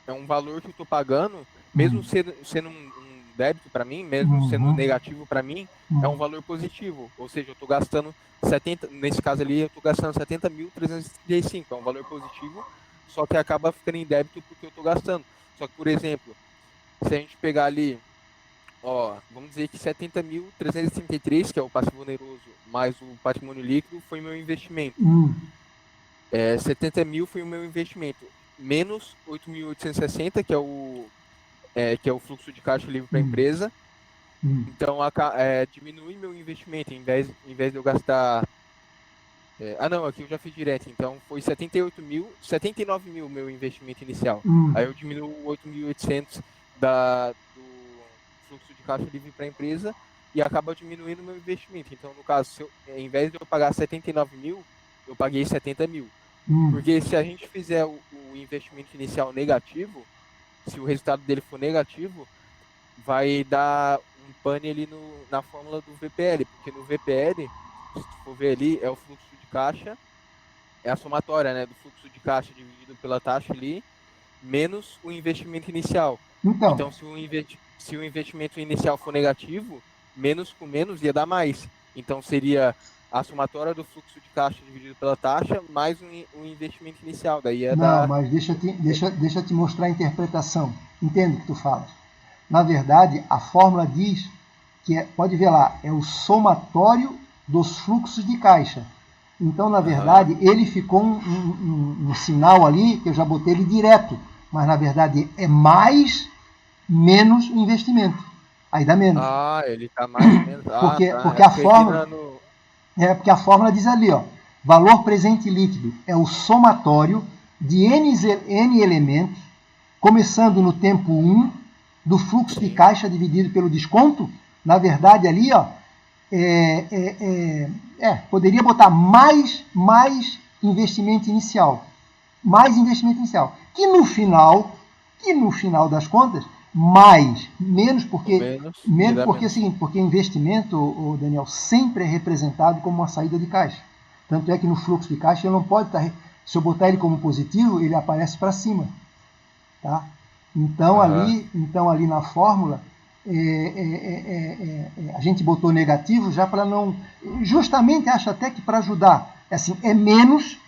que eu estou pagando, mesmo sendo um débito para mim, mesmo sendo negativo para mim, é um valor positivo. Ou seja, eu estou gastando 70, nesse caso ali, eu estou gastando 70.335, é um valor positivo, só que acaba ficando em débito porque eu estou gastando. Só que, por exemplo, se a gente pegar ali, vamos dizer que 70.333, que é o passivo oneroso, mais o patrimônio líquido, foi meu investimento. 70 mil foi o meu investimento, menos 8.860, que é o fluxo de caixa livre para a empresa. Então, diminui meu investimento, em vez de eu gastar... não, aqui eu já fiz direto. Então, foi 79 mil meu investimento inicial. Aí eu diminuo 8.800 do fluxo de caixa livre para a empresa e acaba diminuindo o meu investimento. Então, no caso, em vez de eu pagar 79 mil, eu paguei 70 mil. Porque se a gente fizer o investimento inicial negativo, se o resultado dele for negativo, vai dar um pane ali na fórmula do VPL. Porque no VPL, se tu for ver ali, é o fluxo de caixa é a somatória, né, do fluxo de caixa dividido pela taxa ali, menos o investimento inicial. Então, Então, se o investimento inicial for negativo, menos com menos ia dar mais. Então, seria a somatória do fluxo de caixa dividido pela taxa mais o investimento inicial. Daí ia não, dar. mas deixa eu te mostrar a interpretação. Entende o que tu falas? Na verdade, a fórmula diz que pode ver lá, é o somatório dos fluxos de caixa. Então, na Aham. verdade, ele ficou um sinal ali, que eu já botei ele direto, mas na verdade é mais menos o investimento. Aí dá menos. Ah, ele tá mais menos. Ah, Porque, tá. porque, É a porque aqui fórmula, no. porque a fórmula diz ali, ó, valor presente líquido é o somatório de N elementos, começando no tempo 1, do fluxo de Sim. caixa dividido pelo desconto. Na verdade, ali, ó, poderia botar mais investimento inicial. Mais investimento inicial. Que no final das contas, O menos ia menos dar porque é o menos. seguinte, porque investimento, o Daniel, sempre é representado como uma saída de caixa. Tanto é que no fluxo de caixa ele não pode estar, se eu botar ele como positivo, ele aparece para cima, tá? Aham. Então ali na fórmula a gente botou negativo já para não, justamente acho até que para ajudar, assim, é menos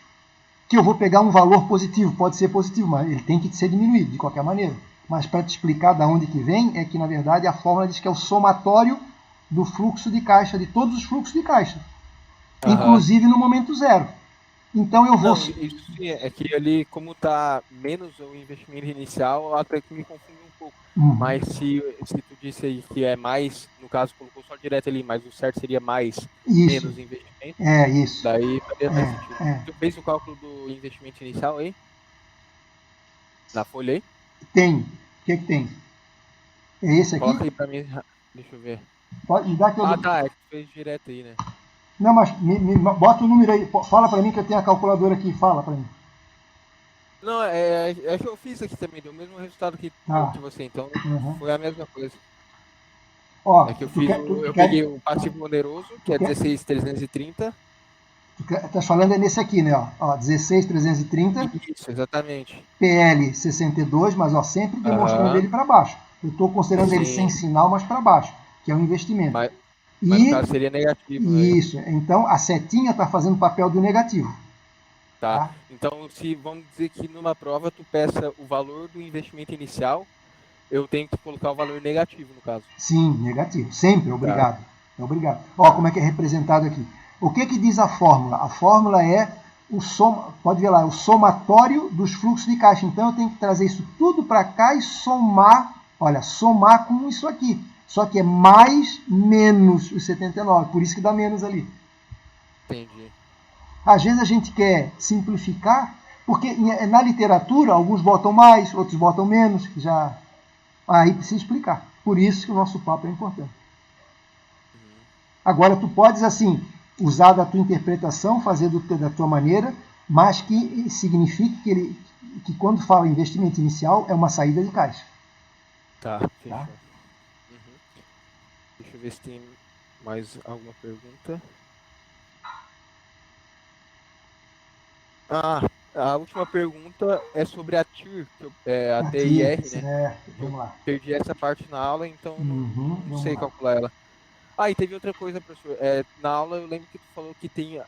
que eu vou pegar um valor positivo, pode ser positivo, mas ele tem que ser diminuído de qualquer maneira. Mas para te explicar da onde que vem, é que na verdade a fórmula diz que é o somatório do fluxo de caixa, de todos os fluxos de caixa, Aham. inclusive no momento zero. Então eu vou. Não, isso sim, é que ali, como tá menos o investimento inicial, até que me confunde um pouco. Uhum. Mas se tu disse aí que é mais, no caso, colocou só direto ali, mas o certo seria mais, Isso, menos investimento, isso. daí faria mais sentido. É. Tu fez o cálculo do investimento inicial aí, na folha aí? Tem. O que tem? É esse aqui? Coloca aí pra mim, deixa eu ver. Pode me dar que eu. Ah, tá, é que tu fez direto aí, né? Não, mas bota o número aí. Fala para mim que eu tenho a calculadora aqui. Fala para mim. Não, é que eu fiz aqui também, deu o mesmo resultado Tá. que você, então Uhum. foi a mesma coisa. Ó, É que eu fiz eu quer, peguei o passivo oneroso, que é 16.330. tá falando é nesse aqui, né? Ó, 16.330, Isso, exatamente. PL 62, mas ó, sempre demonstrando Aham. ele para baixo. Eu estou considerando ele sem Sim. sinal, mas para baixo, que é um investimento. Mas, mas no E caso seria negativo aí. isso, então a setinha está fazendo o papel do negativo, Tá. tá? Então, se vamos dizer que numa prova tu peça o valor do investimento inicial, eu tenho que colocar o valor negativo, no caso. Sim, negativo, sempre, Tá, obrigado. Obrigado. Ó, como tá. é que é representado aqui? O que que diz a fórmula? A fórmula é pode ver lá, o somatório dos fluxos de caixa. Então eu tenho que trazer isso tudo para cá e somar, olha, somar com isso aqui. Só que é mais menos os 79, por isso que dá menos ali. Entendi. Às vezes a gente quer simplificar, porque na literatura alguns botam mais, outros botam menos, já aí precisa explicar. Por isso que o nosso papo é importante. Uhum. Agora, tu podes, assim, usar da tua interpretação, fazer da tua maneira, mas que signifique que quando fala investimento inicial, é uma saída de caixa. Tá, Tá? fechou. Uhum. Deixa eu ver se tem mais alguma pergunta. Ah, a última pergunta é sobre a TIR, a Aqui, TIR, né? certo. Eu Vamos lá. perdi essa parte na aula, então Uhum, não vamos sei lá. calcular ela. Ah, e teve outra coisa, professor. Na aula eu lembro que tu falou que tem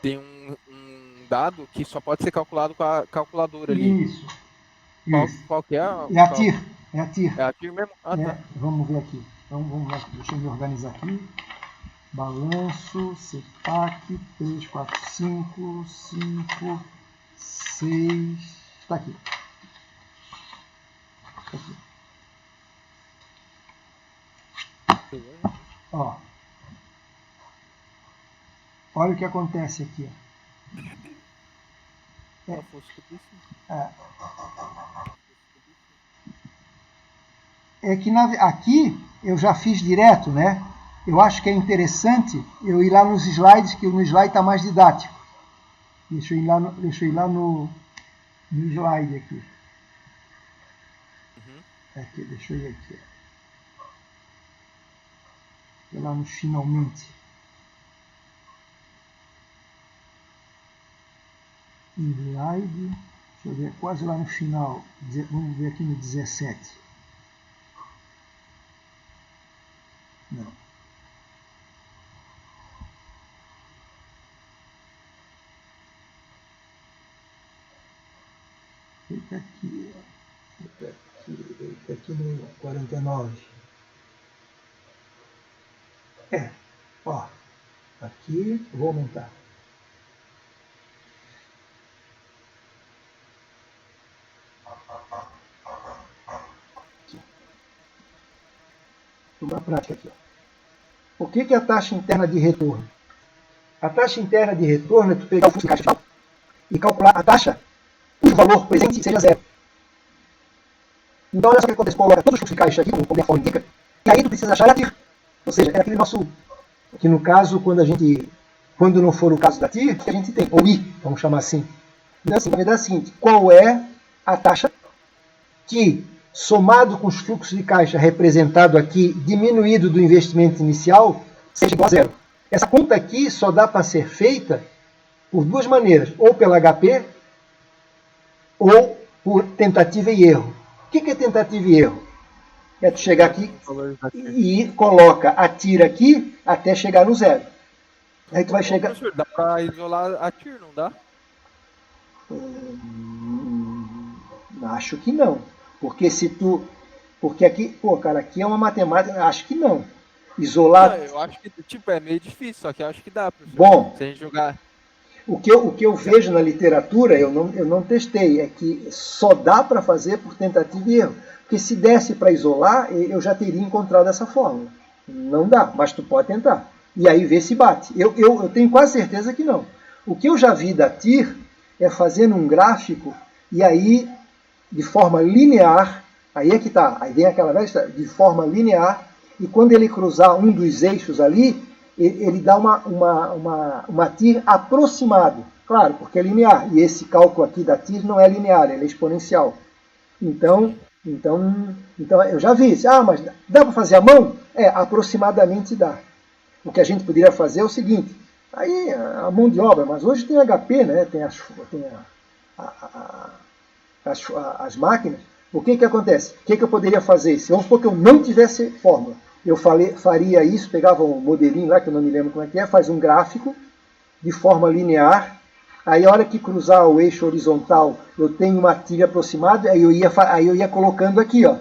um dado que só pode ser calculado com a calculadora ali. Isso, Qual, isso. qual que é? É a TIR. É a TIR. É a TIR mesmo? Ah, tá. Vamos ver aqui. Então, vamos lá. Deixa eu me organizar aqui. Balanço, CEPAC, 3, 4, 5, 5, 6. Está aqui. Tá aqui. Ó, olha o que acontece aqui. Ela foscodíssimo. É que aqui eu já fiz direto, né? Eu acho que é interessante eu ir lá nos slides, que no slide está mais didático. Deixa eu ir lá no slide aqui. Uhum. Deixa eu ir aqui. Lá no finalmente. Live, deixa eu ver, quase lá no final. Vamos ver aqui no 17. Não. Eita aqui, eita aqui no 49. Ó, aqui, vou aumentar. Uma prática aqui. Ó. O que é a taxa interna de retorno? A taxa interna de retorno é tu pegar o fluxo de caixa e calcular a taxa cujo valor presente seja zero. Então, olha só o que acontece. Coloca todos os fluxos de caixa aqui, como a forma indica, e aí tu precisa achar a TIR. Ou seja, é aquele nosso... Que no caso, quando não for o caso da TIR, que a gente tem, ou I, vamos chamar assim. Então, assim, na verdade é o seguinte, qual é a taxa que, somado com os fluxos de caixa representado aqui, diminuído do investimento inicial, seja igual a zero? Essa conta aqui só dá para ser feita por duas maneiras, ou pela HP, ou por tentativa e erro. O que é tentativa e erro? É tu chegar aqui e coloca a TIR aqui até chegar no zero. Aí tu vai chegar... Professor, dá pra isolar a TIR, não dá? Acho que não. Porque se tu... Porque aqui, pô, cara, aqui é uma matemática... Acho que não. Isolar... Não, eu acho que, tipo, é meio difícil, só que eu acho que dá, professor. Bom, se a gente jogar... o que eu vejo na literatura, eu não testei, é que só dá para fazer por tentativa e erro. Porque se desse para isolar, eu já teria encontrado essa fórmula. Não dá, mas tu pode tentar. E aí ver se bate. Eu tenho quase certeza que não. O que eu já vi da TIR é fazendo um gráfico e aí, de forma linear, aí é que tá, aí vem aquela velha, de forma linear, e quando ele cruzar um dos eixos ali, ele dá uma TIR aproximado. Claro, porque é linear. E esse cálculo aqui da TIR não é linear, ele é exponencial. Então eu já vi isso. Ah, mas dá para fazer à mão? Aproximadamente dá. O que a gente poderia fazer é o seguinte, aí a mão de obra, mas hoje tem HP, né? Tem as máquinas. O que acontece? O que eu poderia fazer? Se vamos supor que eu não tivesse fórmula, eu faria isso, pegava um modelinho lá, que eu não me lembro como é que é, faz um gráfico de forma linear, aí a hora que cruzar o eixo horizontal, eu tenho uma TIR aproximada, aí eu ia colocando aqui, ó.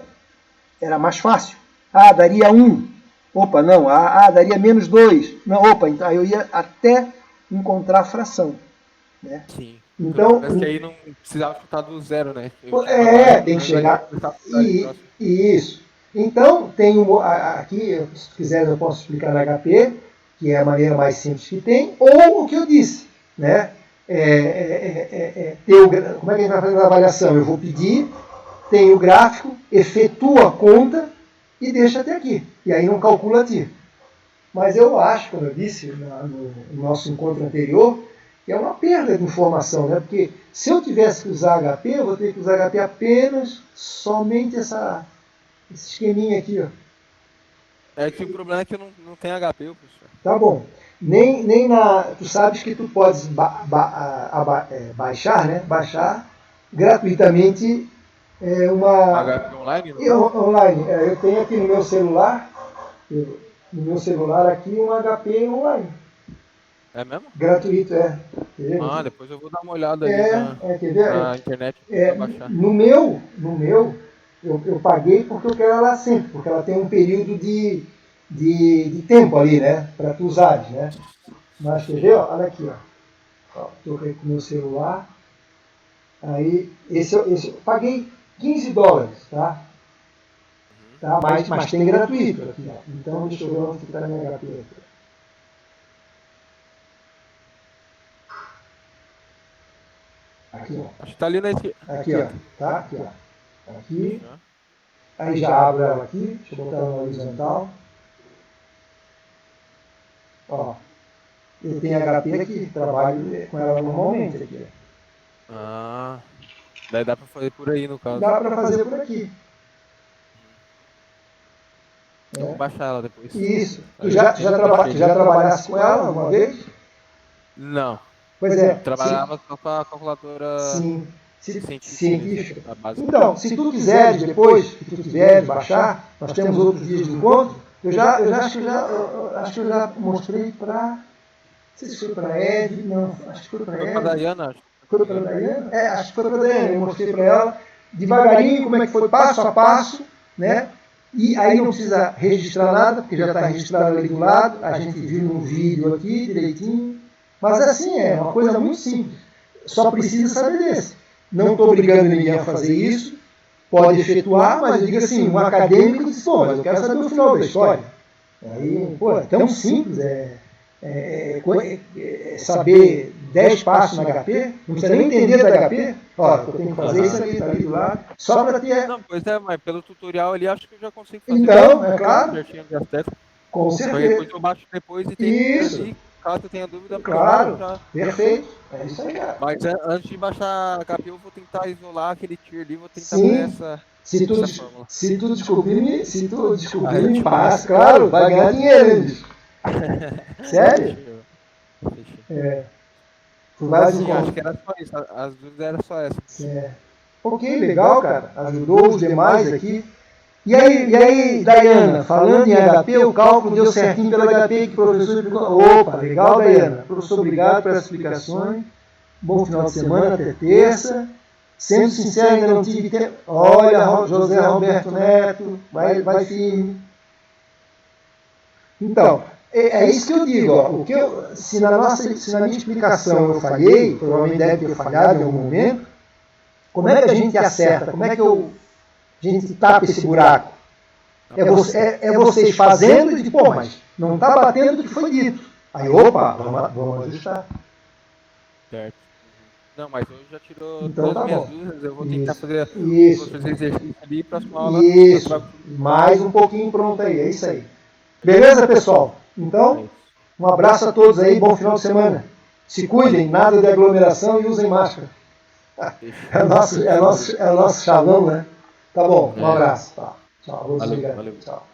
Era mais fácil. Ah, daria 1. Opa, não. Ah, daria menos 2. Não, opa, então, aí eu ia até encontrar a fração. Né? Sim. Então, mas que aí não precisava chutar do zero, né? Tem que chegar. Isso. Então, tem aqui, se quiser eu posso explicar na HP, que é a maneira mais simples que tem, ou o que eu disse, né? Como é que a gente vai fazer a avaliação? Eu vou pedir, tem o gráfico, efetua a conta e deixa até aqui. E aí não calcula a TIR. Mas eu acho, como eu disse no nosso encontro anterior, que é uma perda de informação, né? Porque se eu tivesse que usar HP, eu vou ter que usar HP apenas somente esse esqueminha aqui, ó. É que o problema é que eu não tenho HP, professor. Tá bom. Tu sabes que tu podes baixar, né? Baixar gratuitamente uma... HP online? Online. Eu tenho aqui no meu celular, aqui um HP online. É mesmo? Gratuito, Depois eu vou dar uma olhada ali na internet pra baixar. No meu, eu paguei porque eu quero ela sempre, porque ela tem um período de tempo ali, né? Para tu usares, né? Mas quer ver? Olha aqui, ó. Estou aqui com o meu celular. Aí, esse eu paguei $15, tá? Tá? Mas tem gratuito aqui, ó. Então, deixa eu ver onde está a minha HP aqui. Aqui, ó. Acho que tá ali na esquerda. Aqui, ó. Tá? Aqui, ó. Aqui. Aí já abro ela aqui. Deixa eu botar ela na horizontal. Ó. Eu tenho HP aqui. Trabalho com ela normalmente aqui. Daí dá pra fazer por aí, no caso. Dá pra fazer por aqui. Eu vou baixar ela depois. Isso. Tu já trabalhasse com ela alguma vez? Não. Pois é. Trabalhava só com a calculadora Sim. científica. A base. Então, se tu quiseres depois, se tu quiseres baixar, nós temos outros dias de encontro, acho que eu já mostrei para... Não sei se foi para a Ed, não, acho que foi para a Foi Ed. pra Dayana, acho. Foi para a Dayana? É, acho que foi para a Dayana. Eu mostrei para ela devagarinho como é que foi passo a passo, né? E aí não precisa registrar nada, porque já está registrado ali do lado, a gente viu no vídeo aqui direitinho. Mas assim, é uma coisa muito simples. Só precisa saber desse. Não estou obrigando ninguém a fazer isso, pode efetuar, mas eu digo assim, um acadêmico diz, pô, mas eu quero saber o final da história. Aí, pô, é tão simples, saber 10 passos na HP, não precisa nem entender da HP, ó, eu tenho que fazer isso aqui, tá ali do lado, só para ter... Não, pois é, mas pelo tutorial ali acho que eu já consigo fazer. Então, é claro, certinho de acesso. com certeza. Depois eu baixo depois e tem Isso. ali, caso eu tenha dúvida, Claro, já... perfeito, é isso aí, cara. Mas antes de baixar a HP, eu vou tentar isolar aquele tier ali, vou tentar Sim. ver essa fórmula. Se tu descobrir, me passa, claro, vai ganhar dinheiro, hein, bicho. Sério? Fechou. Vai Sim, acho que era só isso, as dúvidas eram só essa. Ok, legal, cara. Ajudou os demais aqui. E aí, Dayana, falando em HP, o cálculo deu certinho pela HP que o professor explicou. Opa, legal, Dayana. Professor, obrigado pelas explicações. Bom final de semana, até terça. Sendo sincero, ainda não tive tempo. Olha, José Roberto Neto, vai firme. Então, é isso que eu digo. Ó, se na minha explicação eu falhei, provavelmente deve ter falhado em algum momento, como é que a gente acerta? Como é que a gente tapa esse buraco? É vocês fazendo e pô, mas não está batendo o que foi dito. Aí, opa, vamos ajustar. Certo. Não, mas hoje já tirou Então, todas as minhas dúvidas, eu vou tentar fazer exercício ali, próxima aula. Isso, mais um pouquinho pronto aí, é isso aí. Beleza, pessoal? Então, um abraço a todos aí, bom final de semana. Se cuidem, nada de aglomeração e usem máscara. É nosso chalão, né? Tá bom, um abraço. Tá. Tchau, Valeu. Tchau.